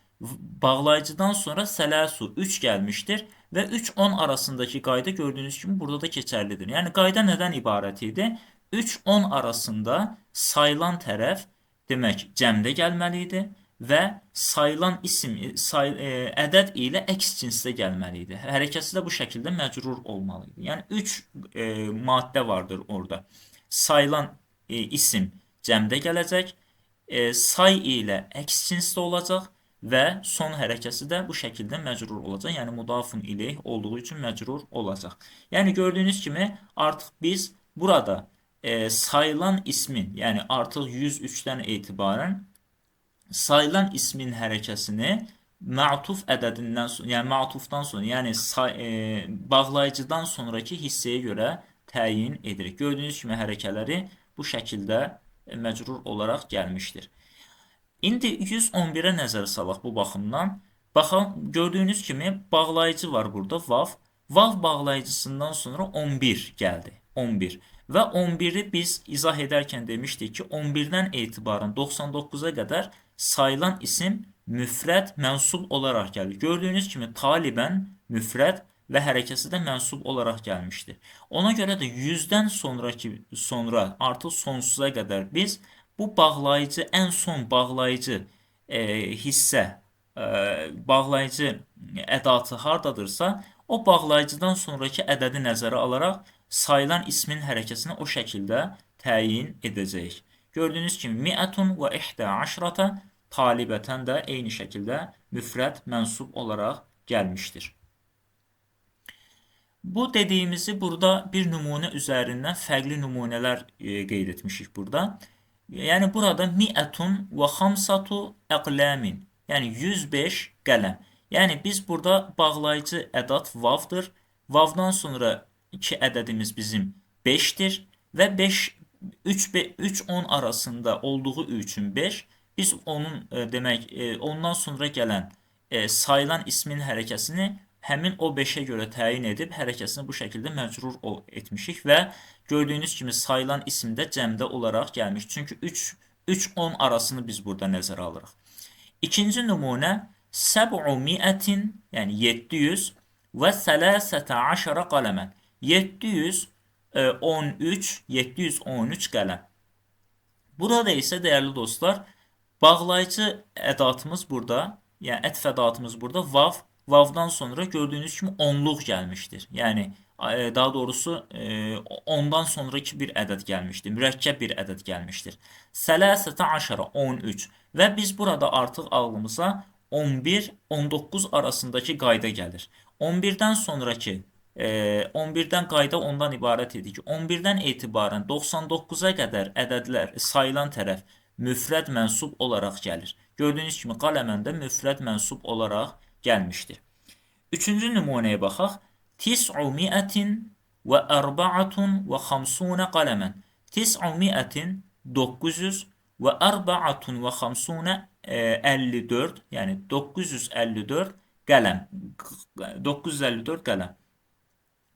bağlayıcıdan sonra sələsu 3 gəlmişdir və 3-10 arasındakı qayda gördüyünüz kimi burada da keçərlidir. Yəni qayda nədən ibarət idi? 3-10 arasında sayılan tərəf demək cəmdə gəlməli idi və sayılan isim ədəd ilə əks cinsdə gəlməli idi. Hərəkəsi də bu şəkildə məcrur olmalı idi. Yəni 3 maddə vardır orada. Sayılan isim cəmdə gələcək, say ilə əks cinsdə olacaq və son hərəkəsi də bu şəkildə məcrur olacaq. Yəni mudafun ileyh olduğu üçün məcrur olacaq. Yəni gördüyünüz kimi artıq biz burada sayılan ismin, yəni artıq 103-dən etibarən sayılan ismin hərəkəsini mə'tuf ədədindən sonra, yəni mə'tufdan sonra, yəni bağlayıcıdan sonraki hissəyə görə təyin edirik. Gördüyünüz kimi hərəkələri bu şəkildə məcrur olaraq gəlmişdir. İndi 111-ə nəzər salaq bu baxımdan. Baxın, gördüyünüz kimi bağlayıcı var burada, vav. Vav bağlayıcısından sonra 11 gəldi. 11. Və 11-i biz izah edərkən demişdik ki, 11-dən etibarən 99-a qədər sayılan isim müfrəd mənsub olaraq gəlir. Gördüyünüz kimi talibən müfrəd və hərəkəsi də mənsub olaraq gəlmişdir. Ona görə də 100-dən sonra artıq sonsuza qədər biz bu bağlayıcı, ən son bağlayıcı hissə, bağlayıcı ədatı hardadırsa, o bağlayıcıdan sonraki ədədi nəzərə alaraq sayılan ismin hərəkəsini o şəkildə təyin edəcəyik. Gördüyünüz kimi mi'atun və ihdə aşrata talibətən də eyni şəkildə müfrəd mənsub olaraq gəlmişdir. Bu dediyimizi burada bir nümunə üzərindən fərqli nümunələr qeyd etmişik burada. Yəni burada mi'atun və xamsatu əqləmin, yəni 105 qələm. Yəni biz burada bağlayıcı ədad vavdır. Vavdan sonra 2 ədədimiz bizim 5'dir və 3-10 arasında olduğu üçün 5. Biz onun demək ondan sonra gələn sayılan ismin hərəkəsini həmin o 5'ə görə təyin edib hərəkəsini bu şəkildə məcrur etmişik və gördüyünüz kimi sayılan isim də cəmdə olaraq gəlmiş. Çünki 3-10 arasını biz burada nəzərə alırıq. İkinci nümunə səb'u mi'ətin, yəni 700 və sələsətə aşara qələmən. 713 qələm. Burada isə dəyərli dostlar, bağlayıcı ədatımız burada, yəni ətf ədatımız burada vav, vavdan sonra gördüyünüz kimi onluq gəlmişdir. Yəni daha doğrusu ondan sonraki bir ədəd gəlmişdir. Mürəkkəb bir ədəd gəlmişdir. Sələsətə aşara 13 və biz burada artıq ağlımıza 11-19 arasındakı qayda gəlir. 11-dən sonraki 11-dən qayda ondan ibarət edir ki, 11-dən etibarən 99-a qədər ədədlər sayılan tərəf müfrəd mənsub olaraq gəlir. Gördüyünüz kimi qələməndə müfrəd mənsub olaraq gəlmişdir. Üçüncü nümunəyə baxaq. Tis'umiətin və ərba'atun və xamsunə qələmən. Tis'umiətin 900 və ərba'atun və xamsunə 54, yəni 954 qələm. 954 qələm.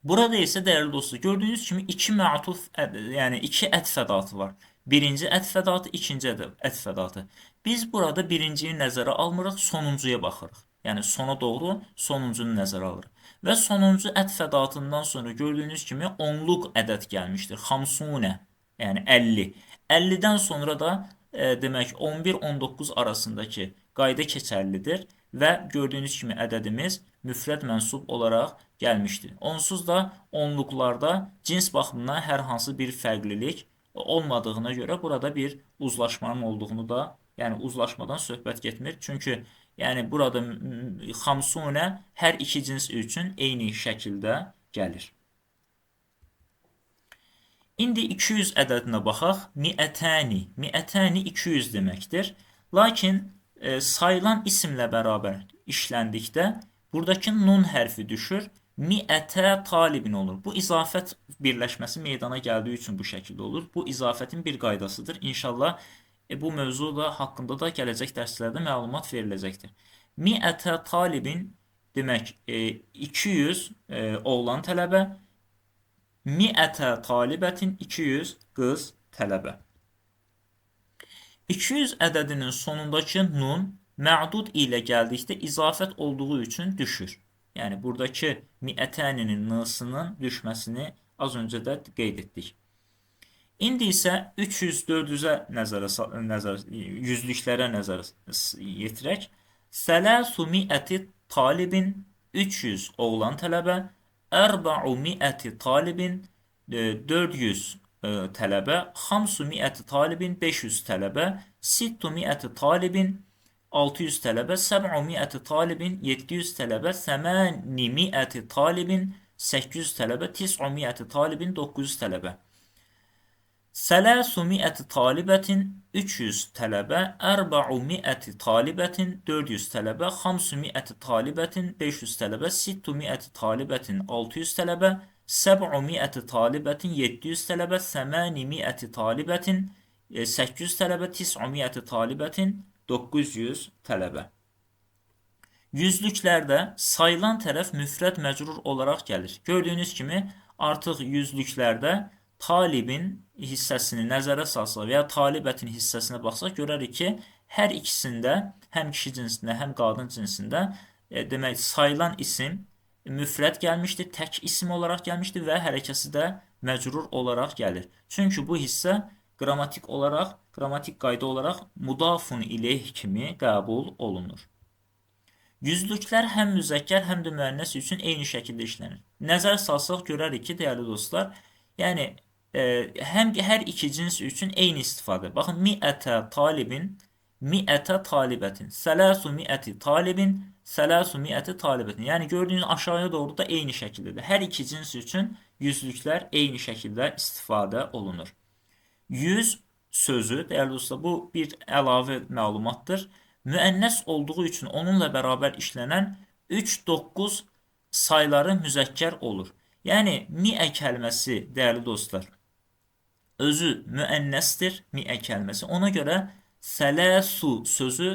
Burada isə dəyərli dostlar, gördüyünüz kimi iki mə'tuf, yəni iki ətf ədatı var. Birinci ətf ədatı, ikinci ətf ədatı. Biz burada birinciyi nəzərə almırıq, sonuncuya baxırıq. Yəni sona doğru sonuncunu nəzərə alırıq. Və sonuncu ətf ədatından sonra gördüyünüz kimi onluq ədəd gəlmişdir. Xamsunə, yəni 50. 50-dən sonra da demək 11-19 arasındakı qayda keçərlidir və gördüyünüz kimi ədədimiz müfrəd mənsub olaraq gəlmişdir. Onsuz da onluqlarda cins baxımından hər hansı bir fərqlilik olmadığına görə burada bir uzlaşmanın olduğunu da, yəni uzlaşmadan söhbət getmir. Çünki yəni burada xamsunə hər iki cins üçün eyni şəkildə gəlir. İndi 200 ədədinə baxaq. Miətəni. Miətəni 200 deməkdir. Lakin sayılan isimlə bərabər işləndikdə buradakı nun hərfi düşür. Miətə talibin olur. Bu izafət birləşməsi meydana gəldiyi üçün bu şəkildə olur. Bu izafətin bir qaydasıdır. İnşallah bu mövzu da haqqında da gələcək dərslərdə məlumat veriləcəkdir. Miətə talibin demək 200 oğlan tələbə, miətə talibətin 200 qız tələbə. 200 ədədinin sonundakı nun mə'dud ilə gəldikdə izafət olduğu üçün düşür. Yəni buradakı miətəninin n-sının düşməsini az öncə də qeyd etdik. İndi isə 300-400-ə yüzlüklərə nəzər yetirək. Sələsu miəti talibin 300 oğlan tələbə, ərba'u miəti talibin 400 tələbə, xamsu miəti talibin 500 tələbə, sittu miəti talibin 600 tələbə, səb'u miəti talibin 700 tələbə, səməni miəti talibin 800 tələbə, tis'u miəti talibin 900 tələbə. Sələsu miəti talibətin 300 tələbə, ərba'u miəti talibətin 400 tələbə, xamsu miəti talibətin 500 tələbə, sittu miəti talibətin 600 tələbə, səb'u miəti talibətin 700 tələbə, səməni miəti talibətin 800 tələbə, tis'u miəti talibətin 900 tələbə. Yüzlüklərdə sayılan tərəf müfrəd məcrur olaraq gəlir. Gördüyünüz kimi artıq yüzlüklərdə talibin hissəsini nəzərə salsaq və ya talibətin hissəsinə baxsaq görərik ki, hər ikisində, həm kişi cinsində, həm qadın cinsində demək sayılan isim müfrəd gəlmişdir, tək isim olaraq gəlmişdir və hərəkəsi də məcrur olaraq gəlir. Çünki bu hissə qrammatik olaraq, qrammatik qayda olaraq mudafun ileyh kimi qəbul olunur. Yüzlüklər həm müzəkkər, həm də müənnəs üçün eyni şəkildə işlənir. Nəzər salsaq görərik ki, dəyərli dostlar, yəni hər iki cins üçün eyni istifadə. Baxın, miətə talibin, miətə talibətin, sələsu miəti talibin, sələsu miəti talibətin. Yəni gördüyünüz aşağıya doğru da eyni şəkildədir. Hər iki cins üçün yüzlüklər eyni şəkildə istifadə olunur. Yüz sözü, dəyərli dostlar, bu bir əlavə məlumatdır. Müənnəs olduğu üçün onunla bərabər işlənən 3-9 sayları müzəkkər olur. Yəni, miə kəlməsi, dəyərli dostlar, özü müənnəsdir, miə kəlməsi. Ona görə sələsu sözü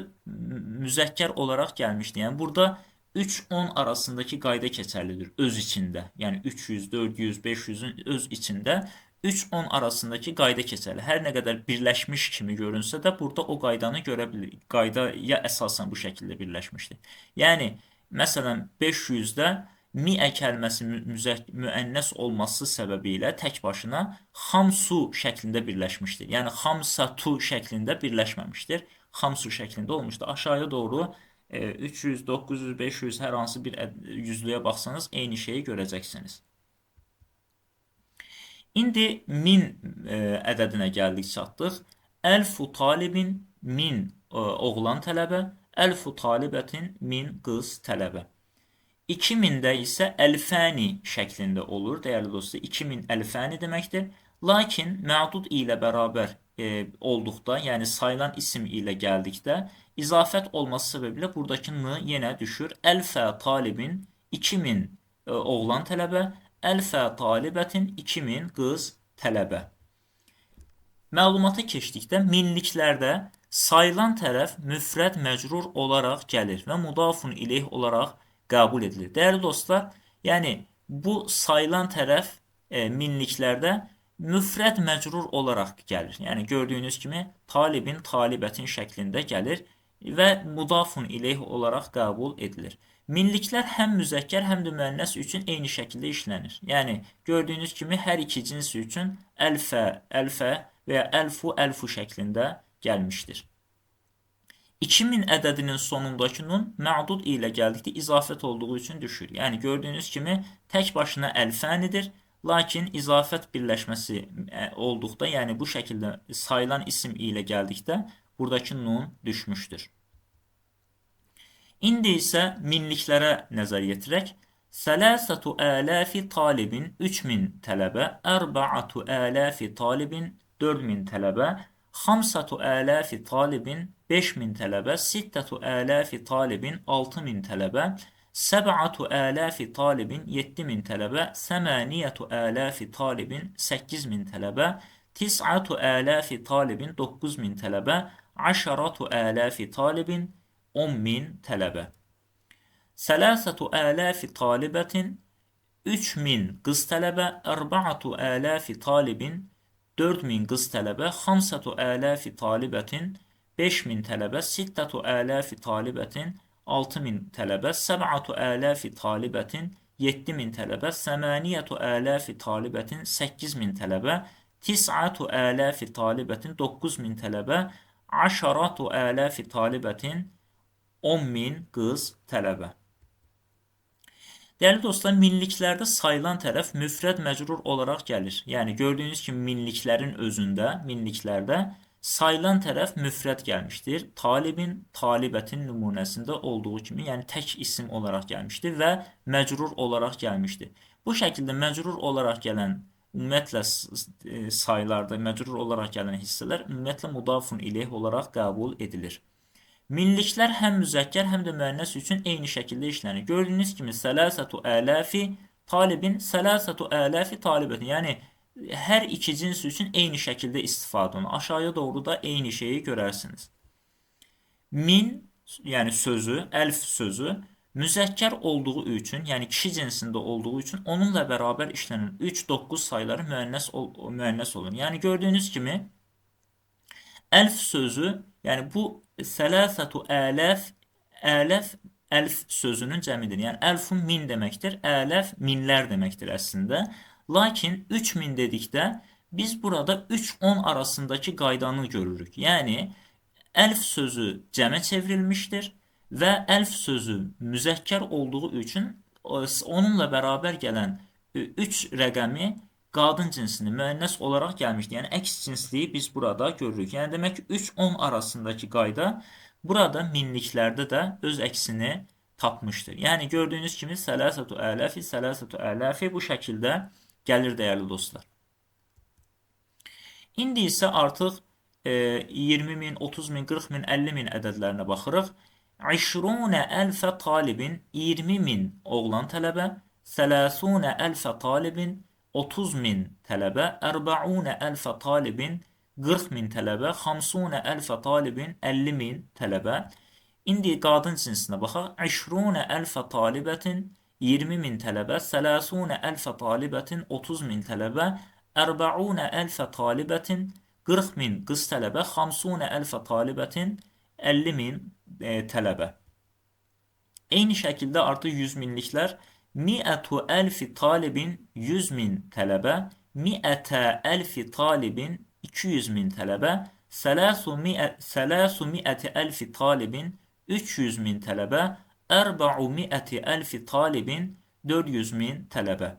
müzəkkər olaraq gəlmişdir. Yəni, burada 3-10 arasındakı qayda keçərlidir öz içində. Yəni, 300, 400, 500-ün öz içində 3-10 arasındakı qayda keçərli. Hər nə qədər birləşmiş kimi görünsə də, burada o qaydanı görə bilir. Qaydaya əsasən bu şəkildə birləşmişdir. Yəni, məsələn, 500-də miə kəlməsi müənnəs olması səbəbilə tək başına xamsu şəklində birləşmişdir. Yəni xamsatu şəklində birləşməmişdir. Xamsu şəklində olmuşdur. Aşağıya doğru 300, 900, 500 hər hansı bir yüzlüyə baxsanız eyni şeyi görəcəksiniz. İndi 1000 ədədinə gəldik, çatdıq. Əlfu talibin 1000 oğlan tələbə, əlfu talibətin 1000 qız tələbə. 2000-də isə əlfəni şəklində olur, dəyərli dostlar. 2000 əlfəni deməkdir. Lakin məhdud ilə bərabər olduqda, yəni sayılan isim ilə gəldikdə, izafət olması səbəbilə buradakı n yenə düşür. Əlfə talibin 2000 oğlan tələbə, əlfə talibətin 2000 qız tələbə. Məlumata keçdikdə minliklərdə sayılan tərəf müfrəd məcrur olaraq gəlir və mudafun ileyh olaraq qəbul edilir. Dəyərli dostlar, yəni bu sayılan tərəf minliklərdə müfrəd məcrur olaraq gəlir. Yəni gördüyünüz kimi talibin, talibətin şəklində gəlir və mudafun ileyh olaraq qəbul edilir. Minliklər həm müzəkkər, həm də müənnəs üçün eyni şəkildə işlənir. Yəni gördüyünüz kimi hər iki cins üçün əlfə, əlfə və ya əlfu, əlfu şəklində gəlmişdir. 2000 ədədinin sonundakı nun məhdud ilə gəldikdə izafət olduğu üçün düşür. Yəni gördüyünüz kimi tək başına əlfənidir, lakin izafət birləşməsi olduqda, yəni bu şəkildə sayılan isim ilə gəldikdə buradakı nun düşmüşdür. İndi isə minliklərə nəzər yetirək. Sələsətu ələfi talibin 3000 tələbə, ərbəatu ələfi talibin 4000 tələbə, xamsatu ələfi talibin 5000 tələbə, sittətu ələfi talibin 6000 tələbə, səb'atu ələfi talibin 7000 tələbə, səməniyyətu ələfi talibin 8000 tələbə, tis'atu ələfi talibin 9000 tələbə, aşaratu ələfi talibin 10000 tələbə. Sələsətu ələfi talibətin 3000 qız tələbə, ərba'atu ələfi talibin 4000 qız tələbə, xamsatu ələfi talibətin 5000 tələbə, sittətu ələfi talibətin 6000 tələbə, səb'atu ələfi talibətin 7000 tələbə, səməniyyətu ələfi talibətin 8000 tələbə, tis'atu ələfi talibətin 9000 tələbə, aşaratu ələfi talibətin 10000 qız tələbə. Dəyərli dostlar, minliklərdə sayılan tərəf müfrəd məcrur olaraq gəlir. Yəni gördüyünüz kimi minliklərin özündə, minliklərdə sayılan tərəf müfrəd gəlmişdir. Talibin, talibətin nümunəsində olduğu kimi, yəni tək isim olaraq gəlmişdir və məcrur olaraq gəlmişdir. Bu şəkildə məcrur olaraq gələn, ümumiyyətlə sayılarda məcrur olaraq gələn hissələr ümumiyyətlə mudafun ileyh olaraq qəbul edilir. Minliklər həm müzəkkər, həm də müənnəs üçün eyni şəkildə işlənir. Gördüyünüz kimi sələsətu ələfi talibin, sələsətu ələfi talibətin. Yəni hər iki cins üçün eyni şəkildə istifadə olunur. Aşağıya doğru da eyni şeyi görərsiniz. Min, yəni sözü, əlf sözü müzəkkər olduğu üçün, yəni kişi cinsində olduğu üçün onunla bərabər işlənir. 3, 9 sayıları müənnəs olur. Yəni gördüyünüz kimi əlf sözü, yəni bu sələsətu ələf, ələf, əlf sözünün cəmidir. Yəni əlfun min deməkdir, ələf minlər deməkdir əslində. Lakin 3000 dedikdə biz burada 3-10 arasındakı qaydanı görürük. Yəni əlf sözü cəmə çevrilmişdir və əlf sözü müzəkkər olduğu üçün onunla bərabər gələn 3 rəqəmi qadın cinsini müənnəs olaraq gəlmişdir. Yəni əks cinsliyi biz burada görürük. Yəni demək ki 3-10 arasındakı qayda burada minliklərdə də öz əksini tapmışdır. Yəni gördüyünüz kimi sələsətu ələfi bu şəkildə gəlir dəyərli dostlar. İndi isə artıq 20.000, 30.000, 40.000, 50.000 ədədlərinə baxırıq. 20 əlfə talibin 20.000 oğlan tələbə, 30 əlfə talibin 30.000 tələbə, 40 əlfə talibin 40.000 tələbə, 50 əlfə talibin 50.000 tələbə. İndi qadın cinsinə baxaq. 20 əlfə talibətin 20.000 tələbə, 30 əlfə talibətin 30.000 tələbə, 40 əlfə talibətin 40.000 qız tələbə, 50 əlfə talibətin 50.000 tələbə. Eyni şəkildə artıq 100 minliklər Mi'atu elfi talibin 100 bin talebe. Mi'ete elfi talibin 200 bin talebe. Selasu mi'ati elfi talibin 300 bin talebe. Erba'u mi'ati elfi talibin 400 bin talebe.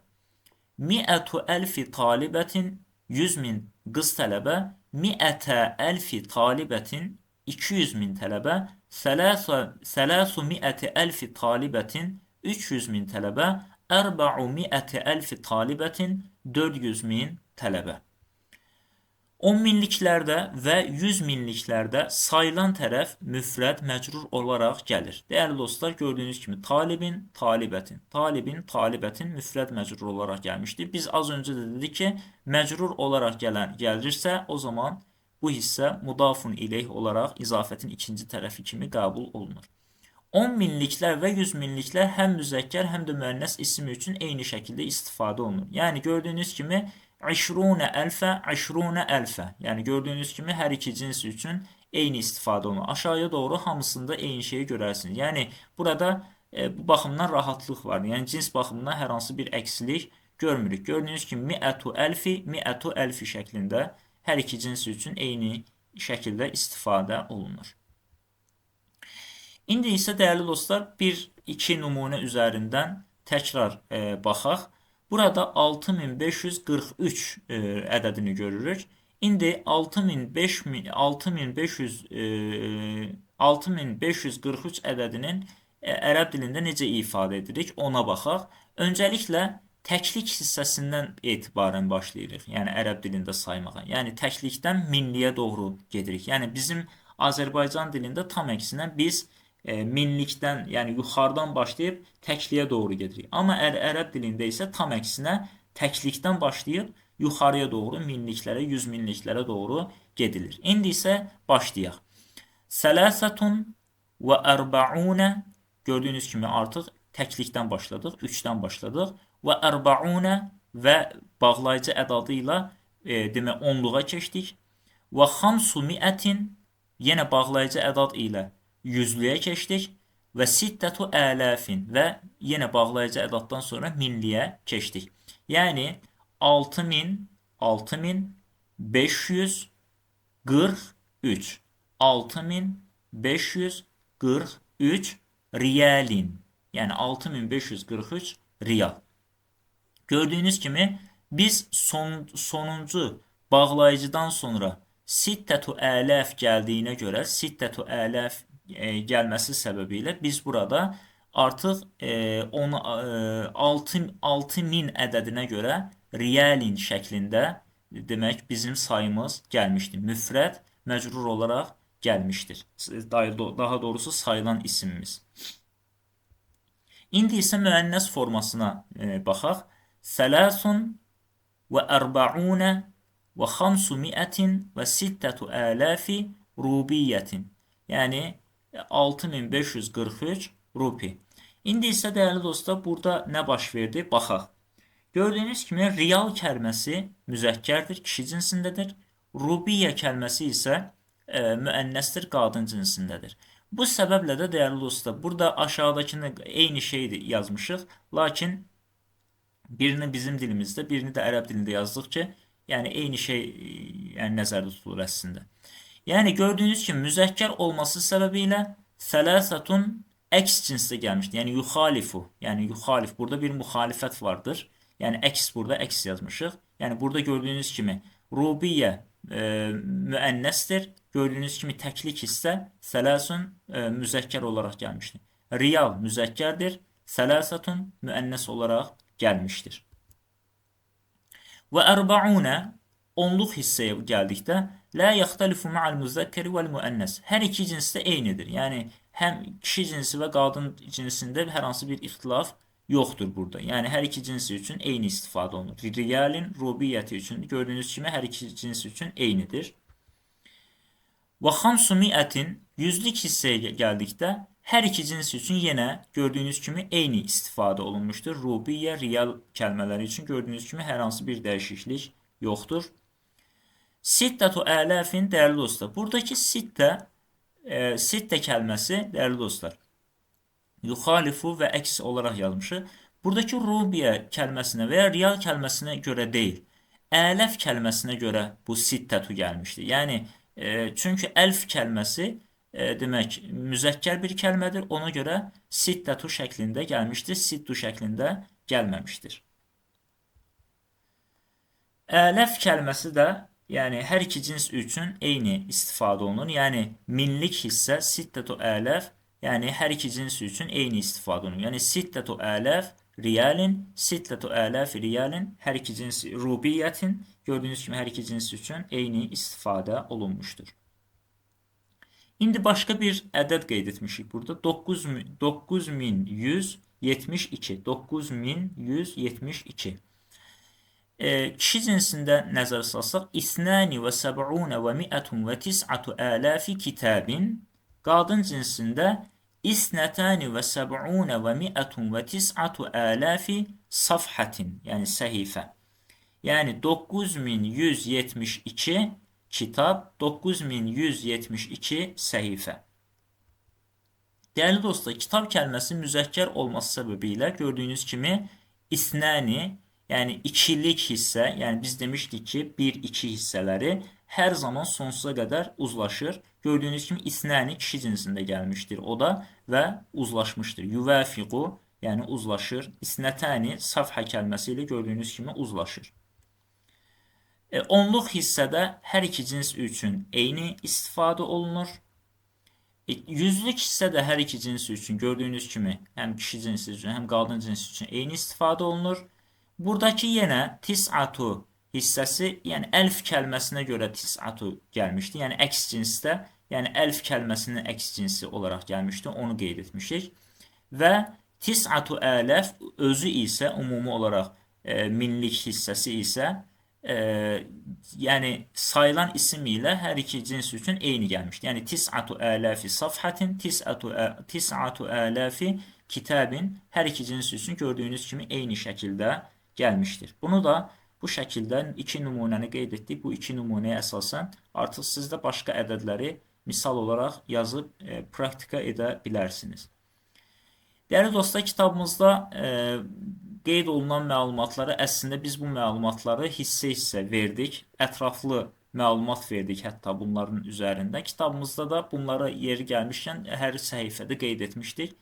Mi'atu elfi talibetin 100 bin kız talebe. Mi'ete elfi talibetin 200 bin talebe. Selasu mi'ati elfi talibetin 300 bin talebe. Erba'u mi'ati elfi talibetin 400 bin talebe. 10 minliklərdə və 100 minliklərdə sayılan tərəf müfrəd məcrur olaraq gəlir. Dəyərli dostlar, gördüyünüz kimi talibin, talibətin, talibin, talibətin müfrəd məcrur olaraq gəlmişdir. Biz az öncə də dedik ki, məcrur olaraq gəlirsə, o zaman bu hissə mudafun ileyh olaraq izafətin ikinci tərəfi kimi qəbul olunur. 10 minliklər və 100 minliklər həm müzəkkər, həm də müənnəs isim üçün eyni şəkildə istifadə olunur. Yəni gördüyünüz kimi 20 elfə, 20 elfə. Yəni gördüyünüz kimi hər iki cins üçün eyni istifadə olunur. Aşağıya doğru hamısında eyni şeyi görərsiniz. Yəni burada bu baxımdan rahatlıq var. Yəni cins baxımından hər hansı bir əksilik görmürük. Gördüyünüz kimi mi'atu elfi, mi'atu elfi şəklində hər iki cins üçün eyni şəkildə istifadə olunur. İndi isə dəyərli dostlar, bir-iki nümunə üzərindən təkrar baxaq. Burada 6543 ədədini görürük. İndi 6543 ədədinin ərəb dilində necə ifadə edirik, ona baxaq. Öncəliklə təklik hissəsindən etibarən başlayırıq. Yəni ərəb dilində saymağa. Yəni təklikdən minliyə doğru gedirik. Yəni bizim Azərbaycan dilində tam əksinə biz minlikdən, yəni yuxarıdan başlayıb təkliyə doğru gedirik. Amma ərəb dilində isə tam əksinə təklikdən başlayıb yuxarıya doğru minliklərə, 100 minliklərə doğru gedilir. İndi isə başlayaq. Sələsətun və ərbəunə, gördüyünüz kimi artıq təklikdən başladıq, 3-dən başladıq. Və ərbəunə və bağlayıcı ədadı ilə demək 10-luğa keçdik. Və xamsu miətin, yenə bağlayıcı ədad ilə 100-lüyə keçdik və sittətu ələfin və yenə bağlayıcı ədaddan sonra minliyə keçdik. Yəni 6543 6543 riyalin. Yəni 6543 riyal. Gördüyünüz kimi biz sonuncu bağlayıcıdan sonra sittətu ələf gəldiyinə görə sittətu ələf gəlməsi səbəbiyle biz burada artıq 6000 ədədinə görə riyalin şəklində demək bizim sayımız gəlmişdir. Müfrəd məcrur olaraq gəlmişdir. Daha doğrusu sayılan isimimiz. İndi isə müənnəs formasına baxaq. Sələsun və ərbəunə və xamsumiətin və sittətu ələfi rubiyyətin. Yəni 6543 rupi. İndi isə dəyərli dostlar, burada nə baş verdi? Baxaq. Gördüyünüz kimi riyal kəlməsi müzəkkərdir, kişi cinsindədir. Rubiyyə kəlməsi isə müənnəsdir, qadın cinsindədir. Bu səbəblə də dəyərli dostlar, burada aşağıdakını eyni şeydir yazmışıq, lakin birini bizim dilimizdə, birini də ərəb dilində yazdıq ki, yəni eyni şey nəzərdə tutulur əslində. Yəni gördüyünüz kimi müzəkkər olması səbəbilə sələsətun əks cinsdə gəlmişdir. Yəni yuxalifu. Yəni yuxalif. Burada bir müxalifət vardır. Yəni əks burada əks yazmışıq. Yəni burada gördüyünüz kimi rubiyyə müənnəsdir. Gördüyünüz kimi təklik hissə sələsun müzəkkər olaraq gəlmişdir. Riyal müzəkkərdir. Sələsətun müənnəs olaraq gəlmişdir. Və ərbəunə onluq hissəyə gəldikdə la yaxtalifu ma'al müzəkkəri vəl müənnəs. Hər iki cinsdə eynidir. Yəni həm kişi cinsi və qadın cinsində hər hansı bir ixtilaf yoxdur burada. Yəni hər iki cinsi üçün eyni istifadə olunur. Riyalin rubiyyəti üçün gördüyünüz kimi hər iki cinsi üçün eynidir. Və xamsumiətin yüzlük hissəyə gəldikdə hər iki cins üçün yenə gördüyünüz kimi eyni istifadə olunmuşdur. Rubiyyə, riyal kəlmələri üçün gördüyünüz kimi hər hansı bir dəyişiklik yoxdur. Sittətu ələfin, dəyərli dostlar, buradakı sittə kəlməsi, dəyərli dostlar, yuxalifu və əks olaraq yazmışıq. Buradakı rubiyə kəlməsinə və ya riyal kəlməsinə görə deyil, ələf kəlməsinə görə bu sittətu gəlmişdir. Yəni, çünki əlf kəlməsi demək müzəkkər bir kəlmədir. Ona görə sittətu şəklində gəlmişdir, sittu şəklində gəlməmişdir. Ələf kəlməsi də yəni hər iki cins üçün eyni istifadə olunur. Yəni minlik hissə sittətu ələf, yəni hər iki cins üçün eyni istifadə olunur. Yəni sittətu ələf riyalin, sittətu ələf riyalin hər iki cins rubiyyətin gördüyünüz kimi hər iki cins üçün eyni istifadə olunmuşdur. İndi başqa bir ədəd qeyd etmişik burada. 9172. 9172. Kişi cinsində nəzər salsaq, İsnani və səb'unə və mi'ətun və tis'atu ələfi kitabin. Qadın cinsində İsnətani və səb'unə və mi'ətun və tis'atu ələfi safhatin, yəni səhifə. Yəni 9172 kitab, 9172 səhifə. Dəyərli dostlar, kitab kəlməsi müzəkkər olması səbəbilə gördüyünüz kimi isnəni, yəni ikilik hissə, yəni biz demişdik ki, 1-2 hissələri hər zaman sonsuza qədər uzlaşır. Gördüyünüz kimi isnəni kişi cinsində gəlmişdir o da və uzlaşmışdır. Yuvafiqu, yəni uzlaşır. İsnətəni safhə kəlməsi ilə gördüyünüz kimi uzlaşır. Onluq hissədə hər iki cins üçün eyni istifadə olunur. Yüzlük hissə də hər iki cins üçün gördüyünüz kimi həm kişi cinsi üçün, həm qadın cinsi üçün eyni istifadə olunur. Buradakı yenə tis'atu hissəsi, yəni əlf kəlməsinə görə tis'atu gəlmişdi. Yəni əks cinsdə, yəni əlf kəlməsinin əks cinsi olaraq gəlmişdi. Onu qeyd etmişik. Və tis'atu ələf özü isə ümumi olaraq minlik hissəsi isə yəni sayılan isim ilə hər iki cins üçün eyni gəlmişdir. Yəni tis'atu ələfi safhatin, tis'atu ələfi kitabin hər iki cins üçün gördüyünüz kimi eyni şəkildə gəlmişdir. Bunu da bu şəkildə iki nümunəni qeyd etdik. Bu iki nümunəyə əsasən artıq siz də başqa ədədləri misal olaraq yazıb praktika edə bilərsiniz. Dəyərli dostlar, kitabımızda qeyd olunan məlumatları əslində biz bu məlumatları hissə-hissə verdik. Ətraflı məlumat verdik hətta bunların üzərində. Kitabımızda da bunlara yeri gəlmişkən hər səhifədə qeyd etmişdik.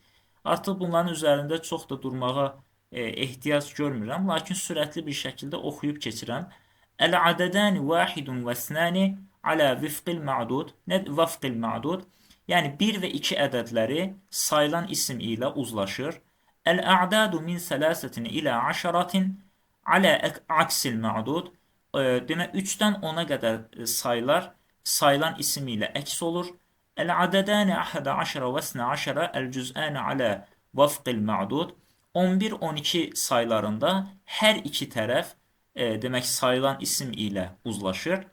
Artıq bunların üzərində çox da durmağa ehtiyac görmürəm, lakin sürətli bir şəkildə oxuyub keçirəm. Əl-adədəni vahidun və snəni alə vifqil ma'dud. Nə vafqil ma'dud? Yəni 1 və 2 ədədləri sayılan isim ilə uzlaşır. Əl-a'dadu min sələsətin ilə aşaratin alə aksil ma'dud. Demək 3-dən 10-a qədər sayılar sayılan isim ilə əks olur. Əl-adədəni əhədə aşara və snə aşara əl-cüz'əni alə vafqil ma'dud. 11-12 saylarında hər iki tərəf demək sayılan isim ilə uzlaşır.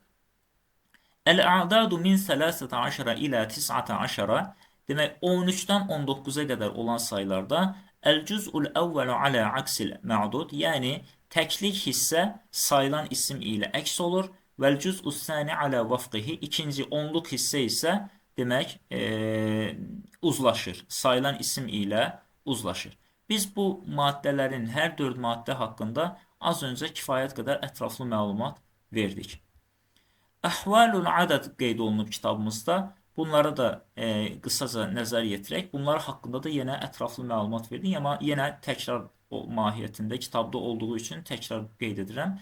Əl-a'dadu min sələsətə aşara ilə tis'atə aşara demək 13-dən 19-a qədər olan saylarda əl-cüz'ul əvvəlu alə aksil ma'dud, yəni təklik hissə sayılan isim ilə əks olur. Vəl-cüz'us sani alə vafqihi, ikinci onluq hissə isə demək uzlaşır, sayılan isim ilə uzlaşır. Biz bu maddələrin hər 4 maddə haqqında az öncə kifayət qədər ətraflı məlumat verdik. Əhvalul adəd qeyd olunub kitabımızda. Bunlara da qısaca nəzər yetirək. Bunlar haqqında da yenə ətraflı məlumat verdik. Amma yenə təkrar mahiyyətində kitabda olduğu üçün təkrar qeyd edirəm.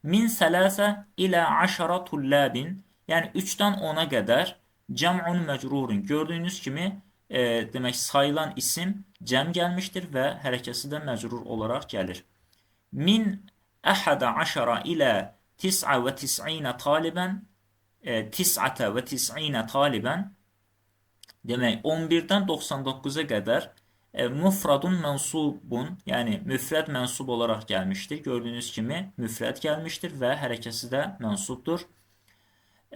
Min sələsə ilə aşara tullabin, yəni 3-dən 10-a qədər cəm'un məcrurun. Gördüyünüz kimi demək sayılan isim cəm gəlmişdir və hərəkəsi də məcrur olaraq gəlir. Min əhədə aşara ilə tis'a və tis'inə talibən, tis'ətə və tis'inə talibən demək 11-dən 99-a qədər müfradun mənsubun, yəni müfrəd mənsub olaraq gəlmişdir. Gördüyünüz kimi müfrəd gəlmişdir və hərəkəsi də mənsubdur.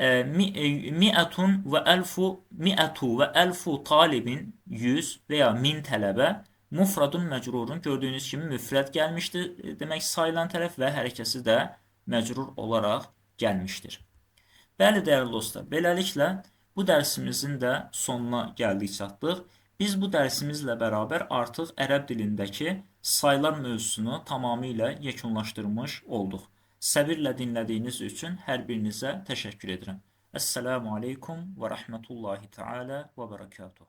Mi'ətun və əlfu talibin 100 və ya 1000 tələbə mufradun məcrurun gördüyünüz kimi müfrəd gəlmişdir. Demək sayılan tərəf və hərəkəsi də məcrur olaraq gəlmişdir. Bəli, dəyərli dostlar, beləliklə bu dərsimizin də sonuna gəldik çatdıq. Biz bu dərsimizlə bərabər artıq ərəb dilindəki saylar mövzusunu tamamilə yekunlaşdırmış olduq. Səbirlə dinlədiyiniz üçün hər birinizə təşəkkür edirəm. Əssəlamu aleykum və rəhmətullahi teala və bərəkatuhu.